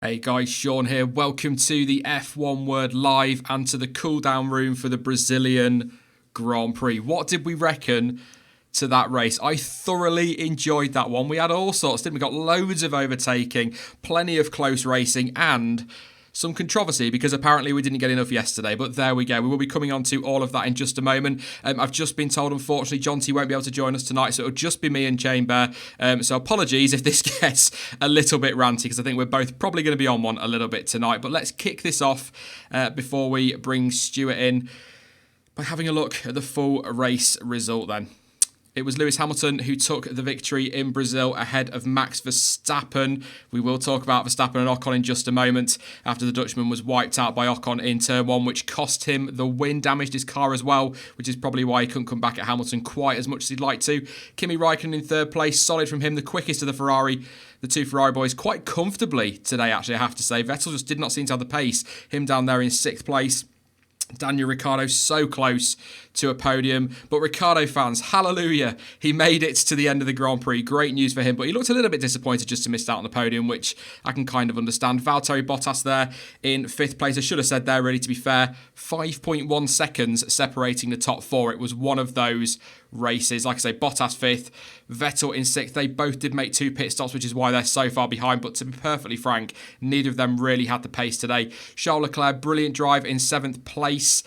Hey guys, Sean here. Welcome to the F1 Word Live and to the cool down room for the Brazilian Grand Prix. What did we reckon to that race? I thoroughly enjoyed that one. We had all sorts, didn't we? Got loads of overtaking, plenty of close racing, and some controversy because apparently we didn't get enough yesterday, but there we go. We will be coming on to all of that in just a moment. I've just been told, unfortunately, John T won't be able to join us tonight, so it'll just be me and Chamber. So apologies if this gets a little bit ranty because I think we're both probably going to be on one a little bit tonight. But let's kick this off before we bring Stuart in by having a look at the full race result then. It was Lewis Hamilton who took the victory in Brazil ahead of Max Verstappen. We will talk about Verstappen and Ocon in just a moment after the Dutchman was wiped out by Ocon in turn one, which cost him the win, damaged his car as well, which is probably why he couldn't come back at Hamilton quite as much as he'd like to. Kimi Raikkonen in third place, solid from him, the quickest of the Ferrari. The two Ferrari boys quite comfortably today, actually, I have to say. Vettel just did not seem to have the pace. Him down there in sixth place. Daniel Ricciardo so close to a podium, but Ricciardo fans, hallelujah, he made it to the end of the Grand Prix. Great news for him, but he looked a little bit disappointed just to miss out on the podium, which I can kind of understand. Valtteri Bottas there in fifth place. I should have said there, really, to be fair, 5.1 seconds separating the top four. It was one of those races. Like I say, Bottas fifth, Vettel in sixth. They both did make two pit stops, which is why they're so far behind, but to be perfectly frank, neither of them really had the pace today. Charles Leclerc, brilliant drive in seventh place.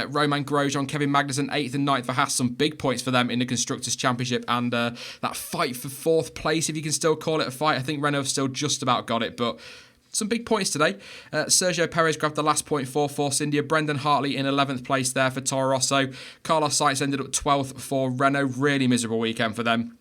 Romain Grosjean, Kevin Magnussen, eighth and ninth for Haas. Some big points for them in the Constructors' Championship, and that fight for fourth place, if you can still call it a fight. I think Renault have still just about got it, but some big points today. Sergio Perez grabbed the last point for Force India. Brendan Hartley in 11th place there for Toro Rosso. Carlos Sainz ended up 12th for Renault. Really miserable weekend for them.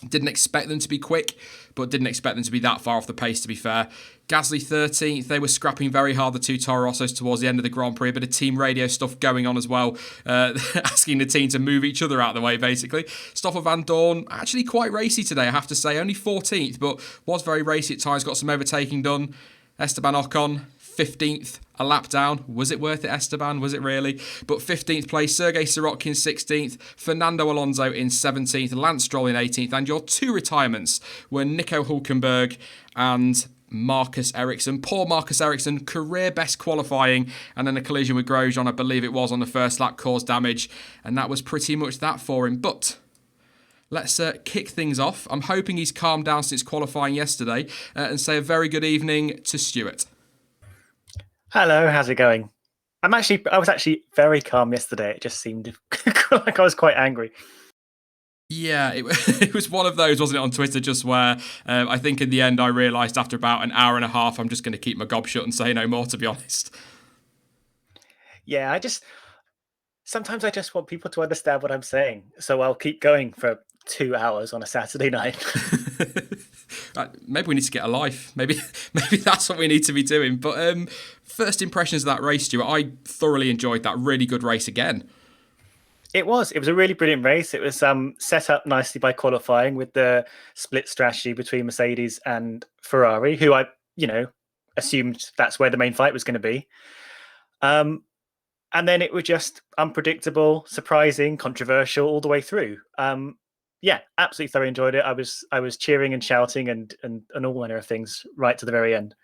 Didn't expect them to be quick, but didn't expect them to be that far off the pace, to be fair. Gasly 13th. They were scrapping very hard, the two Toro Rossos, towards the end of the Grand Prix. A bit of team radio stuff going on as well, asking the team to move each other out of the way, basically. Stoffel Van Dorn, actually quite racy today, I have to say. Only 14th, but was very racy at times. Got some overtaking done. Esteban Ocon, 15th, a lap down. Was it worth it, Esteban? Was it really? But 15th place, Sergei Sirotkin 16th, Fernando Alonso in 17th, Lance Stroll in 18th, and your two retirements were Nico Hulkenberg and Marcus Ericsson. Poor Marcus Ericsson, career best qualifying, and then a collision with Grosjean, I believe it was, on the first lap, caused damage, and that was pretty much that for him. But let's kick things off. I'm hoping he's calmed down since qualifying yesterday and say a very good evening to Stuart. Hello, how's it going? I was actually very calm yesterday. It just seemed like I was quite angry. Yeah, it was one of those, wasn't it, on Twitter, just where I think in the end I realised after about an hour and a half I'm just going to keep my gob shut and say no more, to be honest. Yeah, sometimes I just want people to understand what I'm saying. So I'll keep going for 2 hours on a Saturday night. Maybe we need to get a life. Maybe that's what we need to be doing. But first impressions of that race, Stuart, I thoroughly enjoyed that. Really good race again. It was a really brilliant race. It was set up nicely by qualifying with the split strategy between Mercedes and Ferrari, who I assumed that's where the main fight was going to be. And then it was just unpredictable, surprising, controversial all the way through. Yeah, absolutely thoroughly enjoyed it. I was cheering and shouting and all manner of things right to the very end.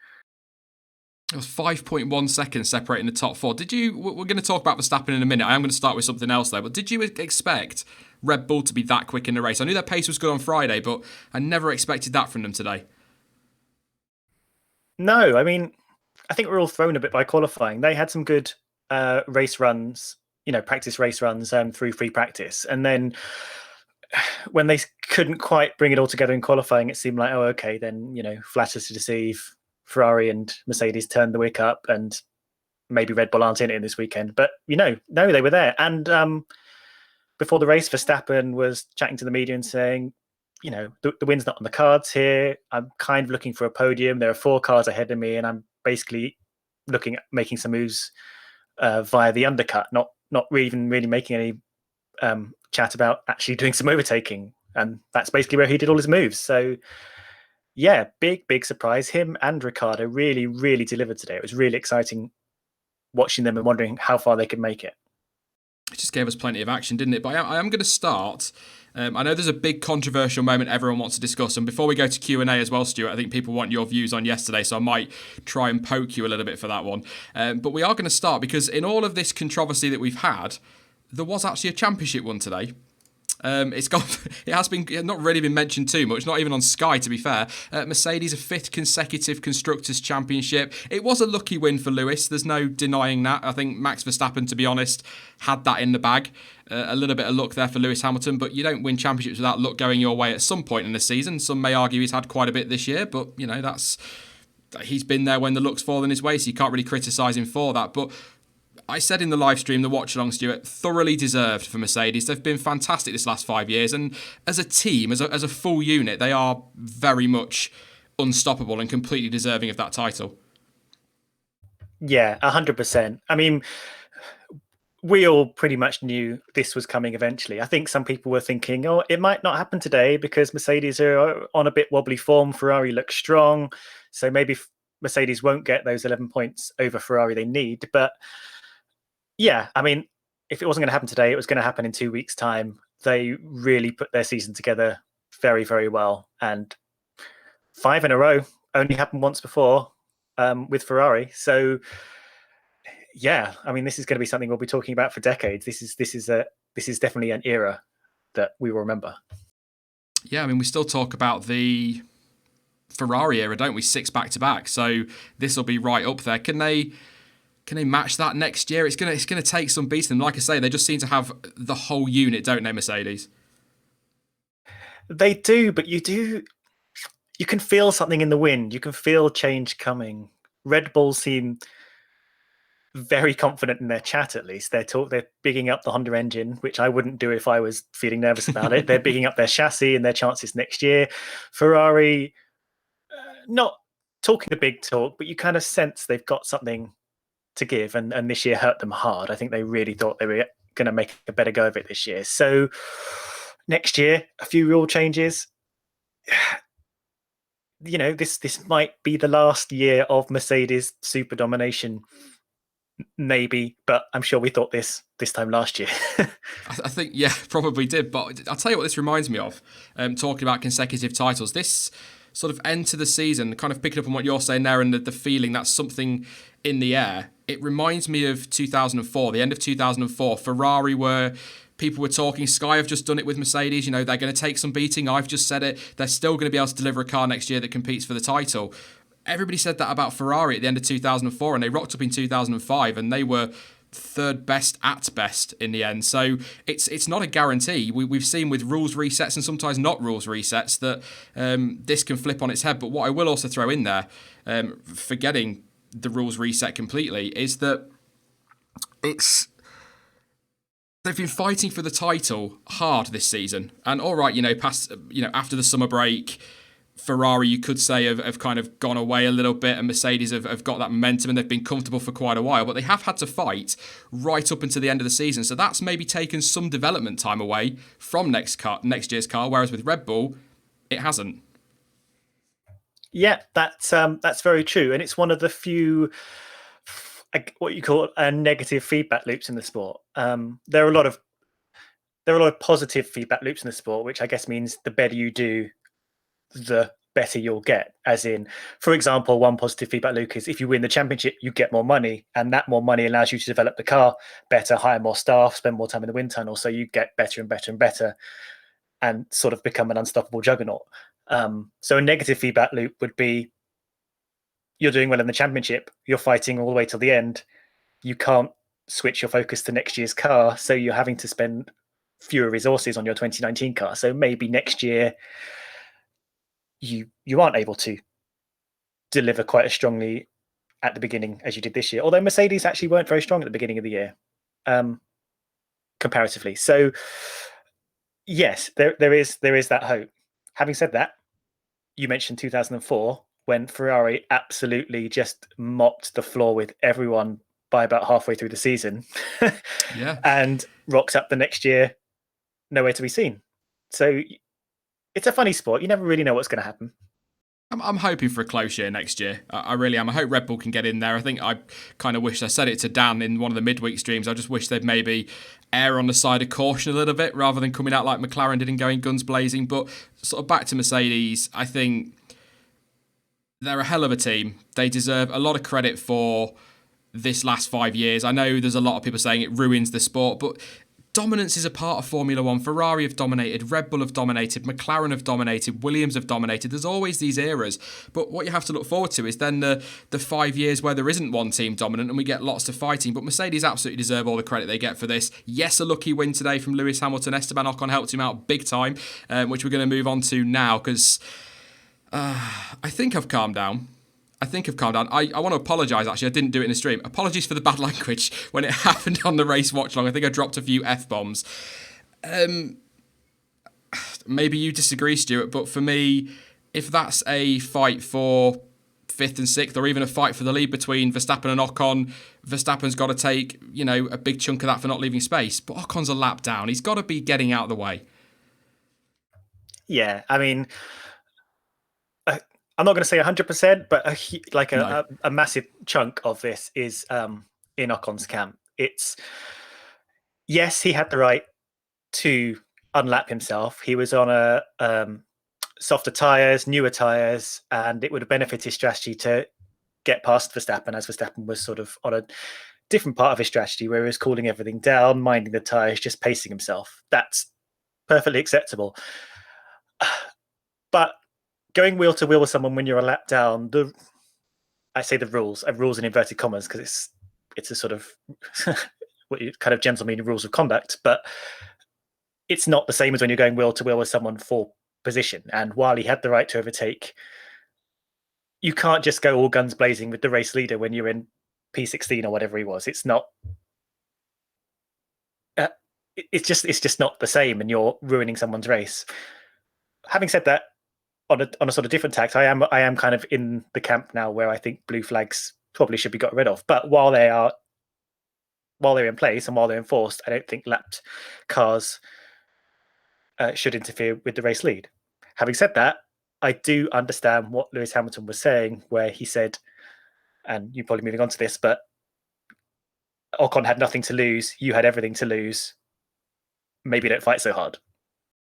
It was 5.1 seconds separating the top four. We're going to talk about Verstappen in a minute. I am going to start with something else though, but did you expect Red Bull to be that quick in the race? I knew their pace was good on Friday, but I never expected that from them today. No, I mean, I think we're all thrown a bit by qualifying. They had some good race runs, practice race runs through free practice. And then when they couldn't quite bring it all together in qualifying, it seemed like, oh, okay, then, flatters to deceive. Ferrari and Mercedes turned the wick up, and maybe Red Bull aren't in it this weekend. But, no, they were there. And before the race, Verstappen was chatting to the media and saying, the win's not on the cards here. I'm kind of looking for a podium. There are 4 cars ahead of me, and I'm basically looking at making some moves via the undercut, not even really making any chat about actually doing some overtaking. And that's basically where he did all his moves. So, yeah, big surprise. Him and Ricciardo really, really delivered today. It was really exciting watching them and wondering how far they could make it. it just gave us plenty of action, didn't it? But I am going to start. I know there's a big controversial moment everyone wants to discuss, and before we go to Q&A as well, Stuart, I think people want your views on yesterday, so I might try and poke you a little bit for that one. But we are going to start because in all of this controversy that we've had, there was actually a championship one today. It has been not really been mentioned too much, not even on Sky to be fair. Mercedes a 5th consecutive Constructors Championship. It was a lucky win for Lewis, there's no denying that. I think Max Verstappen, to be honest, had that in the bag. A little bit of luck there for Lewis Hamilton, but you don't win championships without luck going your way at some point in the season. Some may argue he's had quite a bit this year, but he's been there when the luck's fallen his way, so you can't really criticise him for that. But I said in the live stream, the watch-along, Stuart, thoroughly deserved for Mercedes. They've been fantastic this last 5 years, and as a team, as a full unit, they are very much unstoppable and completely deserving of that title. Yeah, 100%. I mean, we all pretty much knew this was coming eventually. I think some people were thinking, oh, it might not happen today because Mercedes are on a bit wobbly form. Ferrari looks strong, so maybe Mercedes won't get those 11 points over Ferrari they need. But yeah, I mean, if it wasn't going to happen today, it was going to happen in 2 weeks' time. They really put their season together very, very well. And 5 in a row only happened once before with Ferrari. So yeah, I mean, this is going to be something we'll be talking about for decades. This is definitely an era that we will remember. Yeah, I mean, we still talk about the Ferrari era, don't we? 6 back-to-back. So this will be right up there. Can they match that next year? It's gonna take some beating them. Like I say, they just seem to have the whole unit, don't they, Mercedes? They do, but you can feel something in the wind. You can feel change coming. Red Bull seem very confident in their chat, at least. They're bigging up the Honda engine, which I wouldn't do if I was feeling nervous about it. They're bigging up their chassis and their chances next year. Ferrari, not talking the big talk, but you kind of sense they've got something to give, and this year hurt them hard. I think they really thought they were going to make a better go of it this year. So next year, a few rule changes. You know, this might be the last year of Mercedes super domination, maybe, but I'm sure we thought this time last year. I think, yeah, probably did. But I'll tell you what this reminds me of, talking about consecutive titles. This sort of end to the season, kind of picking up on what you're saying there and the feeling that's something in the air. It reminds me of 2004, the end of 2004. Ferrari people were talking, Sky have just done it with Mercedes, they're going to take some beating. I've just said it. They're still going to be able to deliver a car next year that competes for the title. Everybody said that about Ferrari at the end of 2004, and they rocked up in 2005, and they were third best at best in the end. So it's not a guarantee. We've seen with rules resets and sometimes not rules resets that this can flip on its head. But what I will also throw in there, forgetting the rules reset completely, is that they've been fighting for the title hard this season. And all right, after the summer break, Ferrari, you could say, have kind of gone away a little bit, and Mercedes have got that momentum and they've been comfortable for quite a while, but they have had to fight right up until the end of the season. So that's maybe taken some development time away from next year's car, whereas with Red Bull, it hasn't. Yeah, that's very true. And it's one of the few, what you call negative feedback loops in the sport. There are a lot of positive feedback loops in the sport, which I guess means the better you do, the better you'll get. As in, for example, one positive feedback loop is if you win the championship, you get more money, and that more money allows you to develop the car better, hire more staff, spend more time in the wind tunnel, so you get better and better and better and sort of become an unstoppable juggernaut. So a negative feedback loop would be you're doing well in the championship, you're fighting all the way till the end, you can't switch your focus to next year's car, so you're having to spend fewer resources on your 2019 car. So maybe next year you aren't able to deliver quite as strongly at the beginning as you did this year. Although Mercedes actually weren't very strong at the beginning of the year, comparatively. So yes, there is that hope. Having said that, you mentioned 2004 when Ferrari absolutely just mopped the floor with everyone by about halfway through the season. Yeah. And rocked up the next year, nowhere to be seen. So it's a funny sport. You never really know what's going to happen. I'm hoping for a close year next year. I really am. I hope Red Bull can get in there. I think I kind of wish, I said it to Dan in one of the midweek streams, I just wish they'd maybe err on the side of caution a little bit rather than coming out like McLaren did and going guns blazing. But sort of back to Mercedes, I think they're a hell of a team. They deserve a lot of credit for this last 5 years. I know there's a lot of people saying it ruins the sport, but dominance is a part of Formula One. Ferrari have dominated, Red Bull have dominated, McLaren have dominated, Williams have dominated. There's always these eras. But what you have to look forward to is then the 5 years where there isn't one team dominant and we get lots of fighting. But Mercedes absolutely deserve all the credit they get for this. Yes, a lucky win today from Lewis Hamilton. Esteban Ocon helped him out big time, which we're going to move on to now because I think I've calmed down. I want to apologise, actually. I didn't do it in the stream. Apologies for the bad language when it happened on the race watch long. I think I dropped a few F-bombs. Maybe you disagree, Stuart, but for me, if that's a fight for 5th and 6th, or even a fight for the lead between Verstappen and Ocon, Verstappen's got to take, a big chunk of that for not leaving space. But Ocon's a lap down. He's got to be getting out of the way. Yeah, I mean, I'm not going to say 100%, but a massive chunk of this is in Ocon's camp. Yes, he had the right to unlap himself. He was on a softer tyres, newer tyres, and it would have benefited his strategy to get past Verstappen, as Verstappen was sort of on a different part of his strategy where he was cooling everything down, minding the tyres, just pacing himself. That's perfectly acceptable. But going wheel to wheel with someone when you're a lap down, I say the rules in inverted commas because it's a sort of what you kind of gentle meaning rules of conduct, but it's not the same as when you're going wheel to wheel with someone for position. And while he had the right to overtake, you can't just go all guns blazing with the race leader when you're in P16 or whatever he was. It's not. It's just not the same, and you're ruining someone's race. Having said that, on a sort of different tact, I am kind of in the camp now where I think blue flags probably should be got rid of. But while they're in place and while they're enforced, I don't think lapped cars should interfere with the race lead. Having said that, I do understand what Lewis Hamilton was saying, where he said, and you're probably moving on to this, but Ocon had nothing to lose, you had everything to lose. Maybe don't fight so hard.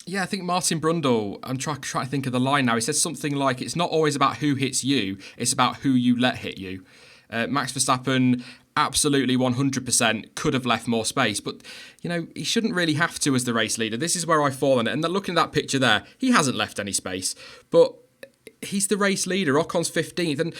Yeah, I think Martin Brundle, I'm trying to think of the line now. He said something like, it's not always about who hits you, it's about who you let hit you. Max Verstappen absolutely 100% could have left more space, but he shouldn't really have to as the race leader. This is where I fall on it. And looking at that picture there, he hasn't left any space, but he's the race leader. Ocon's 15th, and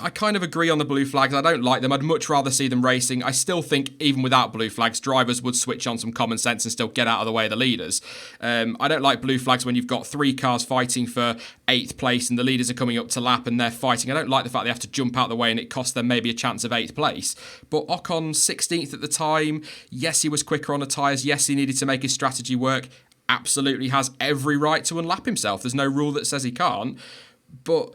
I kind of agree on the blue flags. I don't like them. I'd much rather see them racing. I still think even without blue flags, drivers would switch on some common sense and still get out of the way of the leaders. I don't like blue flags when you've got 3 cars fighting for 8th place and the leaders are coming up to lap and they're fighting. I don't like the fact they have to jump out of the way and it costs them maybe a chance of 8th place. But Ocon, 16th at the time. Yes, he was quicker on the tyres. Yes, he needed to make his strategy work. Absolutely has every right to unlap himself. There's no rule that says he can't. But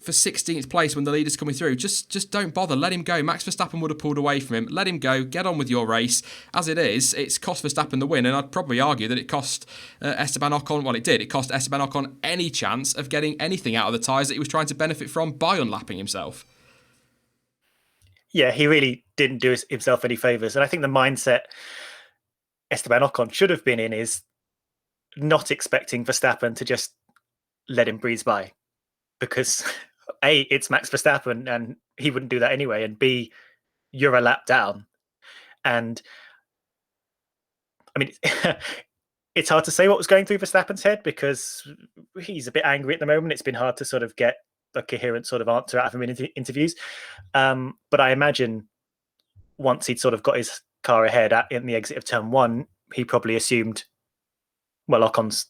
for 16th place when the leader's coming through, just don't bother. Let him go. Max Verstappen would have pulled away from him. Let him go. Get on with your race. As it is, it's cost Verstappen the win, and I'd probably argue that it cost Esteban Ocon, well, it did. It cost Esteban Ocon any chance of getting anything out of the tyres that he was trying to benefit from by unlapping himself. Yeah, he really didn't do himself any favours. And I think the mindset Esteban Ocon should have been in is not expecting Verstappen to just let him breeze by. Because A, it's Max Verstappen and he wouldn't do that anyway, and B, you're a lap down. And I mean, it's hard to say what was going through Verstappen's head because he's a bit angry at the moment. It's been hard to sort of get a coherent sort of answer out of him in interviews. But I imagine once he'd sort of got his car ahead in the exit of turn 1, he probably assumed, well, Ocon's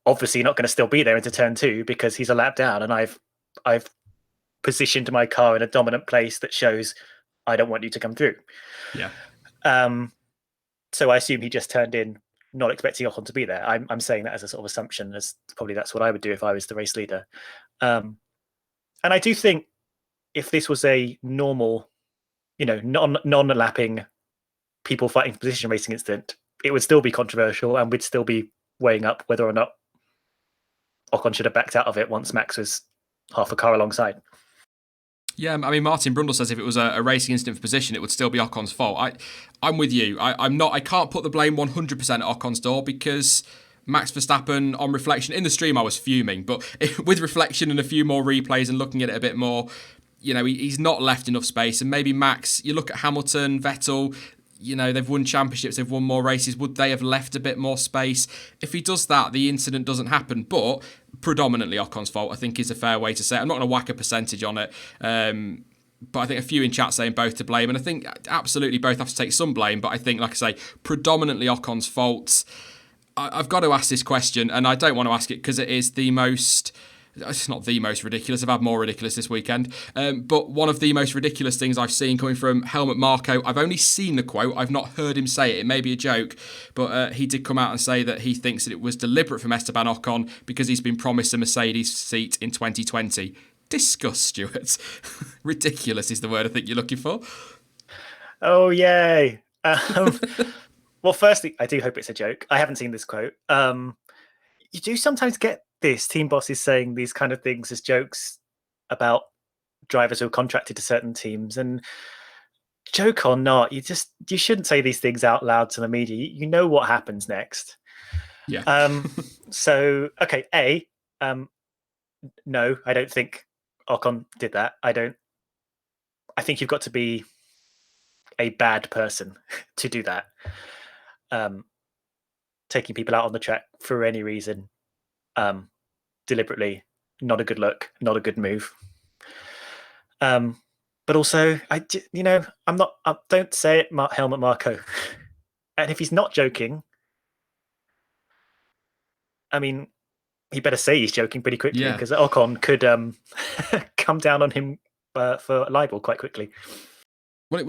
obviously not going to still be there into turn 2 because he's a lap down, and I've positioned my car in a dominant place that shows I don't want you to come through. Yeah. So I assume he just turned in, not expecting Ocon to be there. I'm saying that as a sort of assumption, as probably that's what I would do if I was the race leader. And I do think if this was a normal, non-lapping, people fighting for position racing incident, it would still be controversial and we'd still be weighing up whether or not Ocon should have backed out of it once Max was half a car alongside. Yeah, I mean, Martin Brundle says if it was a racing incident for position, it would still be Ocon's fault. I'm with you. I'm not. I can't put the blame 100% at Ocon's door because Max Verstappen, on reflection, in the stream I was fuming, but with reflection and a few more replays and looking at it a bit more, he's not left enough space. And maybe Max, you look at Hamilton, Vettel, they've won championships, they've won more races. Would they have left a bit more space? If he does that, the incident doesn't happen. But predominantly Ocon's fault, I think, is a fair way to say it. I'm not going to whack a percentage on it. But I think a few in chat saying both to blame. And I think absolutely both have to take some blame. But I think, like I say, predominantly Ocon's fault. I've got to ask this question, and I don't want to ask it because it is it's not the most ridiculous. I've had more ridiculous this weekend. But one of the most ridiculous things I've seen coming from Helmut Marko, I've only seen the quote. I've not heard him say it. It may be a joke, but he did come out and say that he thinks that it was deliberate from Esteban Ocon because he's been promised a Mercedes seat in 2020. Discuss, Stuart. Ridiculous is the word I think you're looking for. Oh, yay. Well, firstly, I do hope it's a joke. I haven't seen this quote. You do sometimes get this team bosses saying these kind of things as jokes about drivers who are contracted to certain teams. And joke or not, you shouldn't say these things out loud to the media. You know what happens next. Yeah. So, okay, no, I don't think Ocon did that. I think you've got to be a bad person to do that. Taking people out on the track for any reason, deliberately, not a good look, not a good move. But also, I'm not. Don't say it, Helmut Marko. And if he's not joking, I mean, he better say he's joking pretty quickly because Ocon could come down on him for libel quite quickly. Well,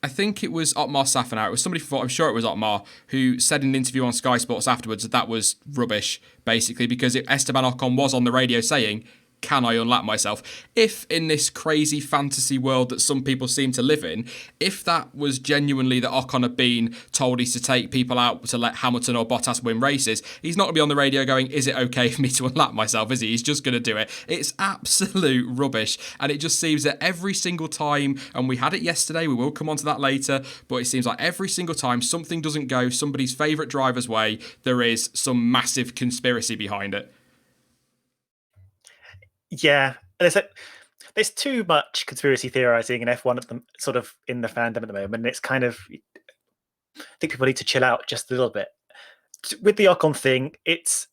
I think it was Otmar Safnauer. It was somebody I'm sure it was Otmar, who said in an interview on Sky Sports afterwards that was rubbish, basically, because Esteban Ocon was on the radio saying, can I unlap myself? If in this crazy fantasy world that some people seem to live in, if that was genuinely that Ocon had been told he's to take people out to let Hamilton or Bottas win races, he's not going to be on the radio going, is it okay for me to unlap myself, is he? He's just going to do it. It's absolute rubbish. And it just seems that every single time, and we had it yesterday, we will come on to that later, but it seems like every single time something doesn't go somebody's favourite driver's way, there is some massive conspiracy behind it. Yeah, there's too much conspiracy theorizing in F1 at the sort of in the fandom at the moment. And it's kind of, I think people need to chill out just a little bit. With the Ocon thing, it's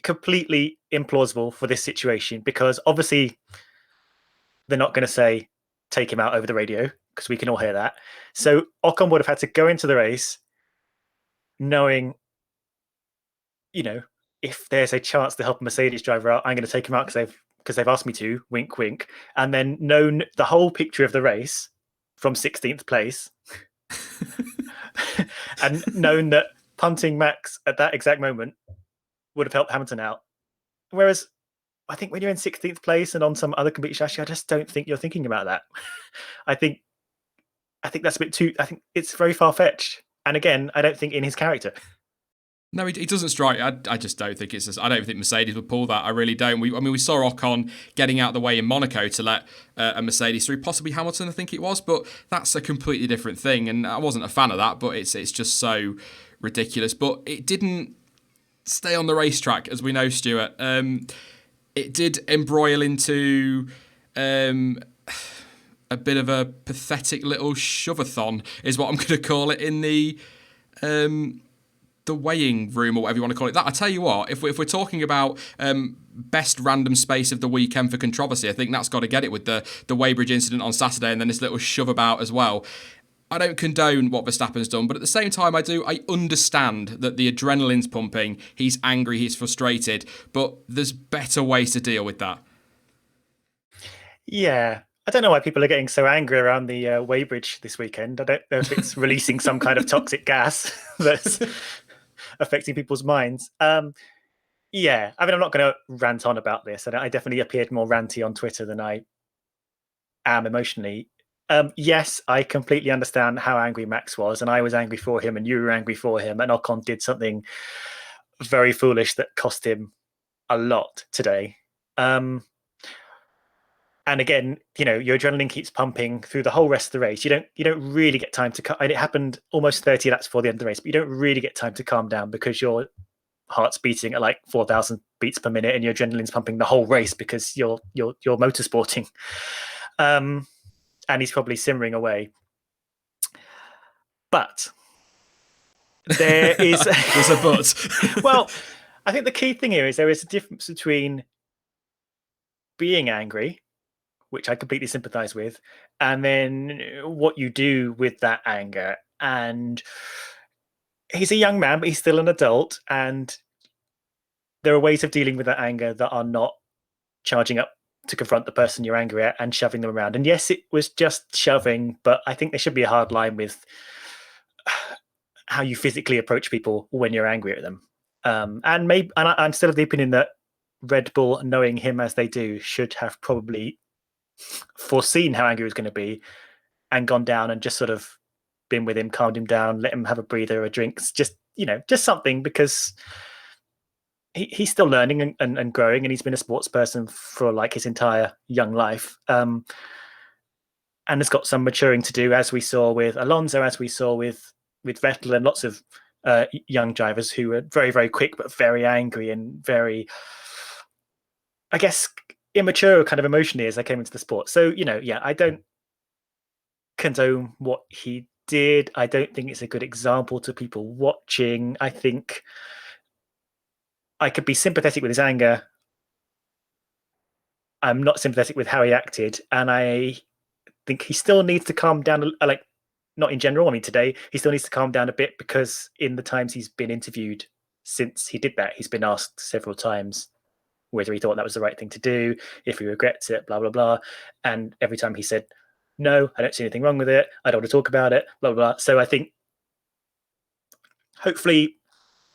completely implausible for this situation because obviously they're not going to say take him out over the radio because we can all hear that. So Ocon would have had to go into the race knowing, if there's a chance to help a Mercedes driver out, I'm going to take him out because they've asked me to, wink, wink, and then known the whole picture of the race from 16th place and known that punting Max at that exact moment would have helped Hamilton out. Whereas I think when you're in 16th place and on some other competition, actually, I just don't think you're thinking about that. I think that's a bit too, I think it's very far-fetched. And again, I don't think in his character. No, he doesn't strike. I just don't think I don't think Mercedes would pull that. I really don't. We saw Ocon getting out of the way in Monaco to let a Mercedes through, possibly Hamilton, I think it was, but that's a completely different thing. And I wasn't a fan of that, but it's just so ridiculous. But it didn't stay on the racetrack, as we know, Stuart. It did embroil into a bit of a pathetic little shove-a-thon, is what I'm going to call it, in the weighing room, or whatever you want to call it. That I tell you what, if we're talking about best random space of the weekend for controversy, I think that's got to get it with the Weybridge incident on Saturday and then this little shove about as well. I don't condone what Verstappen's done, but at the same time I understand that the adrenaline's pumping, he's angry, he's frustrated, but there's better ways to deal with that. Yeah. I don't know why people are getting so angry around the Weybridge this weekend. I don't know if it's releasing some kind of toxic gas that's affecting people's minds. Yeah, I mean, I'm not going to rant on about this. And I definitely appeared more ranty on Twitter than I am emotionally. Yes, I completely understand how angry Max was, and I was angry for him, and you were angry for him, and Ocon did something very foolish that cost him a lot today. And And again, your adrenaline keeps pumping through the whole rest of the race. You don't really get time to. And it happened almost 30 laps before the end of the race, but you don't really get time to calm down because your heart's beating at like 4,000 beats per minute, and your adrenaline's pumping the whole race because you're motorsporting. And he's probably simmering away. But there is there's a but. Well, I think the key thing here is there is a difference between being angry, which I completely sympathize with, and then what you do with that anger. And he's a young man, but he's still an adult, and there are ways of dealing with that anger that are not charging up to confront the person you're angry at and shoving them around. And yes, it was just shoving, but I think there should be a hard line with how you physically approach people when you're angry at them. And I'm still of the opinion that Red Bull, knowing him as they do, should have probably foreseen how angry he was going to be and gone down and just sort of been with him, calmed him down, let him have a breather, a drink, just something, because he's still learning and growing, and he's been a sports person for like his entire young life, and has got some maturing to do, as we saw with Alonso, as we saw with Vettel, and lots of young drivers who were very, very quick but very angry and very, I guess, immature kind of emotionally as they came into the sport. So I don't condone what he did. I don't think it's a good example to people watching. I think I could be sympathetic with his anger. I'm not sympathetic with how he acted, and I think he still needs to calm down. Like, not in general. I mean, today he still needs to calm down a bit, because in the times he's been interviewed since he did that, he's been asked several times whether he thought that was the right thing to do, if he regrets it, blah, blah, blah. And every time he said, no, I don't see anything wrong with it, I don't want to talk about it, blah, blah, blah. So I think hopefully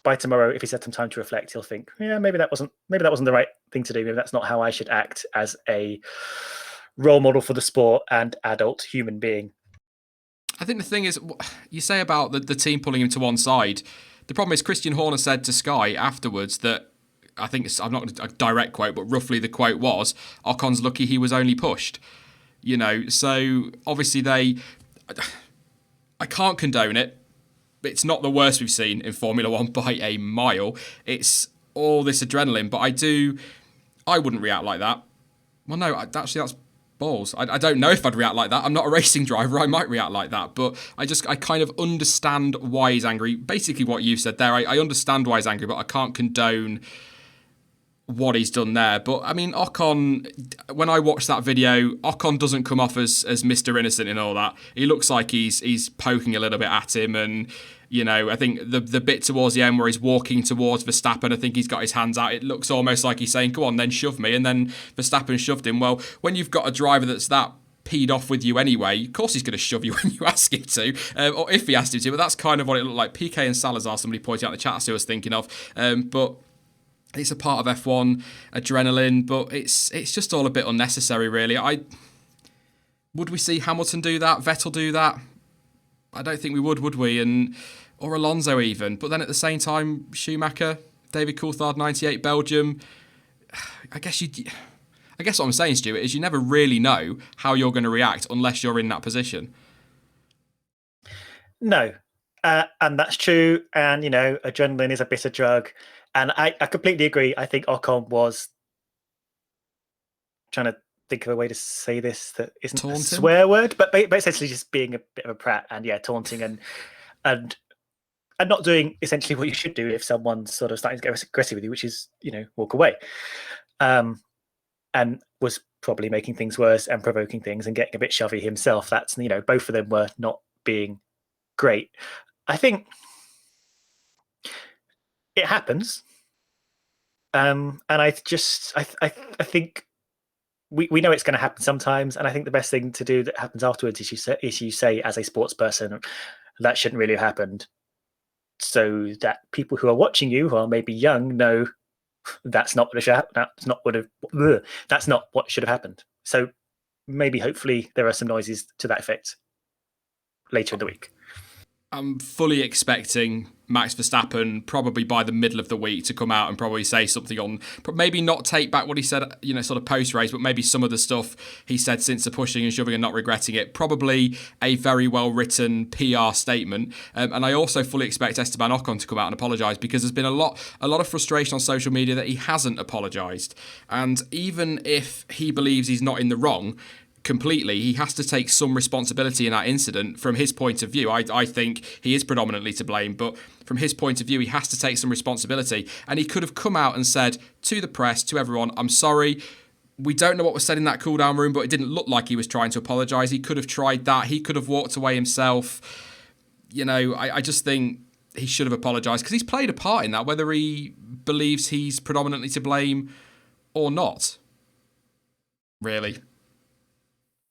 by tomorrow, if he's had some time to reflect, he'll think, yeah, maybe that wasn't the right thing to do. Maybe that's not how I should act as a role model for the sport and adult human being. I think the thing is, you say about the team pulling him to one side. The problem is Christian Horner said to Sky afterwards that, I think I'm not a direct quote, but roughly the quote was, Ocon's lucky he was only pushed. So obviously I can't condone it. It's not the worst we've seen in Formula One by a mile. It's all this adrenaline, but I wouldn't react like that. Well, no, actually that's balls. I don't know if I'd react like that. I'm not a racing driver. I might react like that, but I kind of understand why he's angry. Basically what you said there, I understand why he's angry, but I can't condone what he's done there. But I mean, Ocon, when I watched that video, Ocon doesn't come off as Mr. Innocent in all that. He looks like he's poking a little bit at him, and I think the bit towards the end where he's walking towards Verstappen, I think he's got his hands out. It looks almost like he's saying, "Go on, then shove me," and then Verstappen shoved him. Well, when you've got a driver that's that peed off with you anyway, of course he's going to shove you when you ask him to, or if he asked him to. But that's kind of what it looked like. PK and Salazar, somebody pointed out in the chat, I was thinking of, but. It's a part of F1 adrenaline, but it's just all a bit unnecessary, really. Would we see Hamilton do that? Vettel do that? I don't think we would we? Or Alonso even. But then at the same time, Schumacher, David Coulthard, 98 Belgium. I guess what I'm saying, Stuart, is you never really know how you're going to react unless you're in that position. No, and that's true. And adrenaline is a bitter drug. And I completely agree. I think Ocon was trying to think of a way to say this that isn't taunting? A swear word, but essentially just being a bit of a prat and taunting and not doing essentially what you should do if someone's sort of starting to get aggressive with you, which is walk away. And was probably making things worse and provoking things and getting a bit shovey himself. That's both of them were not being great. I think it happens, and I think we know it's going to happen sometimes, and I think the best thing to do that happens afterwards is you say as a sports person that shouldn't really have happened, so that people who are watching you, who are maybe young, know that's not what that's not what should have happened. So maybe hopefully there are some noises to that effect later in the week. I'm fully expecting Max Verstappen probably by the middle of the week to come out and probably say something on, maybe not take back what he said, sort of post race, but maybe some of the stuff he said since the pushing and shoving and not regretting it. Probably a very well written PR statement. And I also fully expect Esteban Ocon to come out and apologise, because there's been a lot of frustration on social media that he hasn't apologised. And even if he believes he's not in the wrong completely, he has to take some responsibility in that incident from his point of view. I think he is predominantly to blame, but from his point of view, he has to take some responsibility. And he could have come out and said to the press, to everyone, I'm sorry. We don't know what was said in that cool-down room, but it didn't look like he was trying to apologise. He could have tried that. He could have walked away himself. I just think he should have apologised, because he's played a part in that, whether he believes he's predominantly to blame or not. Really.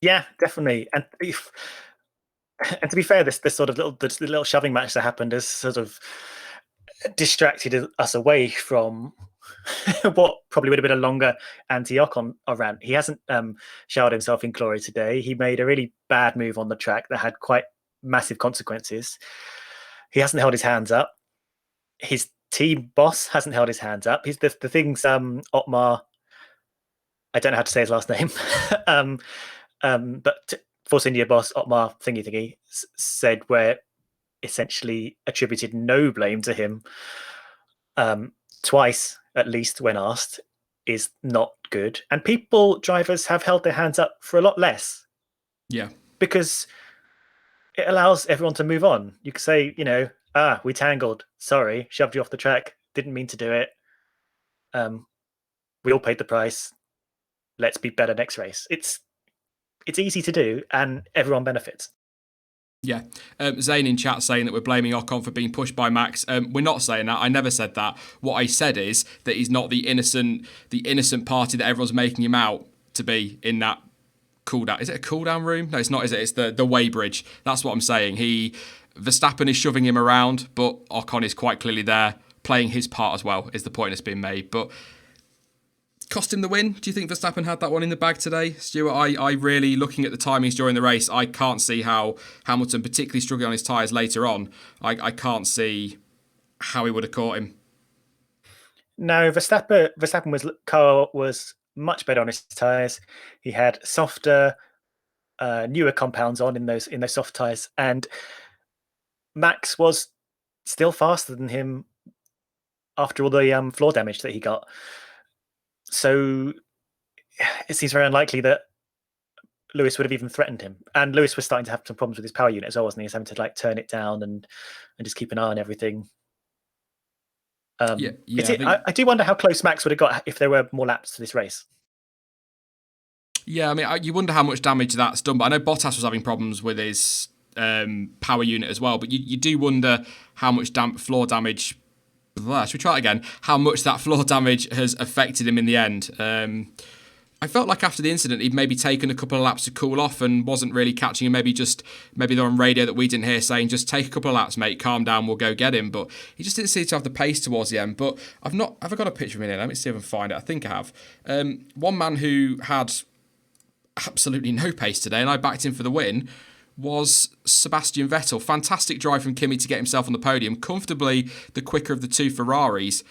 Yeah, definitely. And to be fair, this sort of little shoving match that happened has sort of distracted us away from what probably would have been a longer anti-Ocon rant. He hasn't showered himself in glory today. He made a really bad move on the track that had quite massive consequences. He hasn't held his hands up. His team boss hasn't held his hands up. The things Otmar, I don't know how to say his last name, but Force India boss Otmar thingy said, where essentially attributed no blame to him twice at least when asked, is not good. And drivers have held their hands up for a lot less. Yeah. Because it allows everyone to move on. You could say, we tangled, sorry, shoved you off the track, didn't mean to do it. We all paid the price. Let's be better next race. It's easy to do, and everyone benefits. Yeah. Zane in chat saying that we're blaming Ocon for being pushed by Max. We're not saying that. I never said that. What I said is that he's not the innocent party that everyone's making him out to be in that cool down. Is it a cool down room? No, it's not, is it? It's the weighbridge. That's what I'm saying. Verstappen is shoving him around, but Ocon is quite clearly there playing his part as well, is the point that's been made. But cost him the win? Do you think Verstappen had that one in the bag today, Stuart? I really, looking at the timings during the race, I can't see how Hamilton, particularly struggling on his tyres later on, I can't how he would have caught him. No, Verstappen's car was much better on his tyres. He had softer, newer compounds on in those soft tyres, and Max was still faster than him after all the floor damage that he got. So it seems very unlikely that Lewis would have even threatened him. And Lewis was starting to have some problems with his power unit as well, wasn't he? He was having to turn it down and just keep an eye on everything. I do wonder how close Max would have got if there were more laps to this race. Yeah, I mean, you wonder how much damage that's done. But I know Bottas was having problems with his power unit as well. But you do wonder how much floor damage. Should we try it again? How much that floor damage has affected him in the end. I felt like after the incident, he'd maybe taken a couple of laps to cool off and wasn't really catching him. Maybe they're on radio that we didn't hear saying, just take a couple of laps, mate, calm down, we'll go get him. But he just didn't seem to have the pace towards the end. But have I got a picture of him in here? Let me see if I can find it. I think I have. One man who had absolutely no pace today, and I backed him for the win, was Sebastian Vettel. Fantastic drive from Kimi to get himself on the podium, comfortably the quicker of the two Ferraris.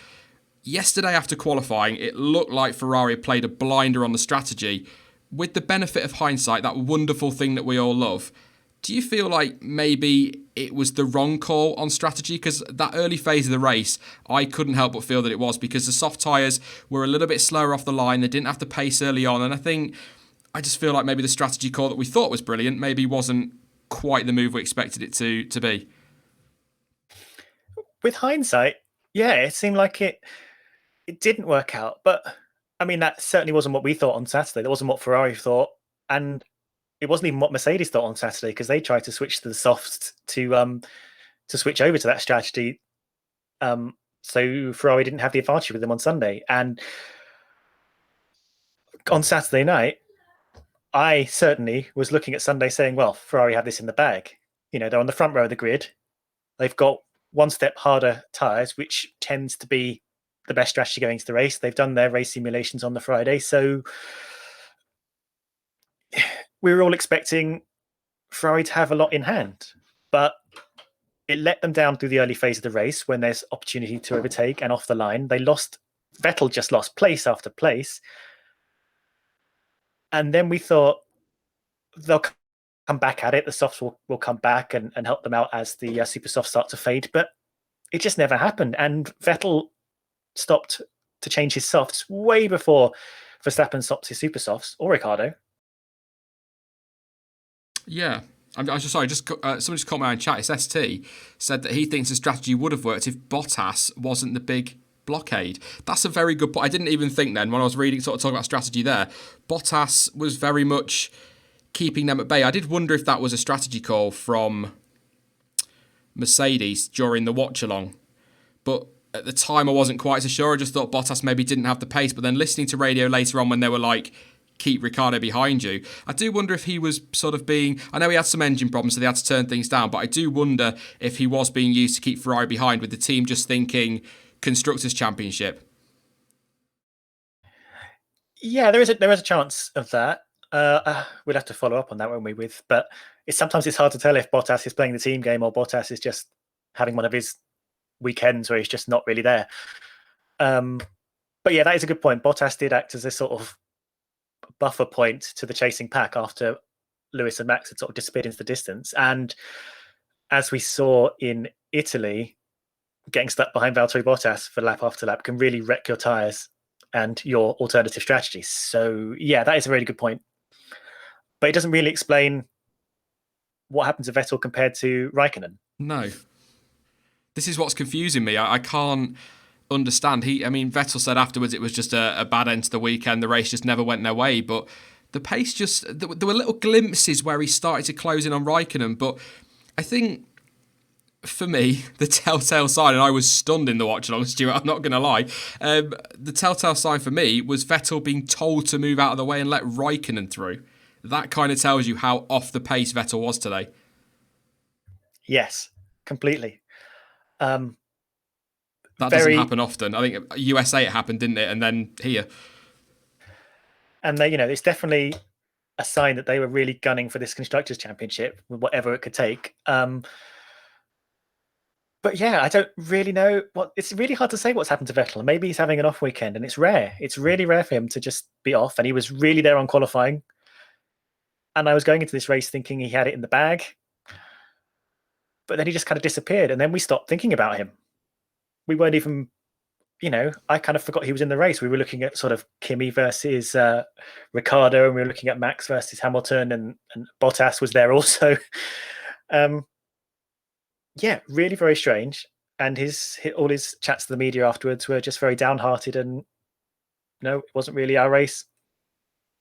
Yesterday after qualifying, it looked like Ferrari played a blinder on the strategy. With the benefit of hindsight, that wonderful thing that we all love, do you feel like maybe it was the wrong call on strategy? Because that early phase of the race, I couldn't help but feel that it was, because the soft tyres were a little bit slower off the line. They didn't have the pace early on. And I just feel like maybe the strategy call that we thought was brilliant maybe wasn't quite the move we expected it to be. With hindsight, yeah, it seemed like it didn't work out. But I mean, that certainly wasn't what we thought on Saturday. That wasn't what Ferrari thought, and it wasn't even what Mercedes thought on Saturday, because they tried to switch to the softs to switch over to that strategy. So Ferrari didn't have the advantage with them on Sunday, and on Saturday night, I certainly was looking at Sunday saying, well, Ferrari have this in the bag. They're on the front row of the grid. They've got one step harder tyres, which tends to be the best strategy going into the race. They've done their race simulations on the Friday. So we were all expecting Ferrari to have a lot in hand. But it let them down through the early phase of the race when there's opportunity to overtake and off the line. Vettel just lost place after place. And then we thought they'll come back at it. The softs will come back and help them out as the super softs start to fade. But it just never happened. And Vettel stopped to change his softs way before Verstappen stopped his super softs, or Ricciardo. Yeah. I'm just sorry. Someone just caught my own chat. It's ST said that he thinks the strategy would have worked if Bottas wasn't the big blockade. That's a very good point. I didn't even think then when I was reading, sort of talking about strategy there. Bottas was very much keeping them at bay. I did wonder if that was a strategy call from Mercedes during the watch-along, but at the time I wasn't quite so sure. I just thought Bottas maybe didn't have the pace, but then listening to radio later on when they were like, keep Ricciardo behind you, I do wonder if he was sort of being, I know he had some engine problems so they had to turn things down, but I do wonder if he was being used to keep Ferrari behind with the team just thinking Constructors Championship. Yeah, there is a chance of that. We'll have to follow up on that, won't we? But sometimes it's hard to tell if Bottas is playing the team game or Bottas is just having one of his weekends where he's just not really there. But yeah, that is a good point. Bottas did act as a sort of buffer point to the chasing pack after Lewis and Max had sort of disappeared into the distance. And as we saw in Italy, getting stuck behind Valtteri Bottas for lap after lap can really wreck your tyres and your alternative strategies. So yeah, that is a really good point. But it doesn't really explain what happened to Vettel compared to Raikkonen. No. This is what's confusing me. I can't understand. Vettel said afterwards it was just a bad end to the weekend. The race just never went their way. But the pace there were little glimpses where he started to close in on Raikkonen. But I think, for me, the telltale sign, and I was stunned in the watch-along, Stuart, I'm not going to lie, the telltale sign for me was Vettel being told to move out of the way and let Raikkonen through. That kind of tells you how off the pace Vettel was today. Yes, completely. That doesn't happen often. I think USA it happened, didn't it? And then here. And it's definitely a sign that they were really gunning for this Constructors Championship, whatever it could take. But yeah, I don't really know it's really hard to say what's happened to Vettel. Maybe he's having an off weekend, and it's rare. It's really rare for him to just be off. And he was really there on qualifying. And I was going into this race thinking he had it in the bag. But then he just kind of disappeared. And then we stopped thinking about him. We weren't even, I kind of forgot he was in the race. We were looking at sort of Kimi versus Ricciardo, and we were looking at Max versus Hamilton, and Bottas was there also. Yeah, really very strange. And all his chats to the media afterwards were just very downhearted, and no, it wasn't really our race.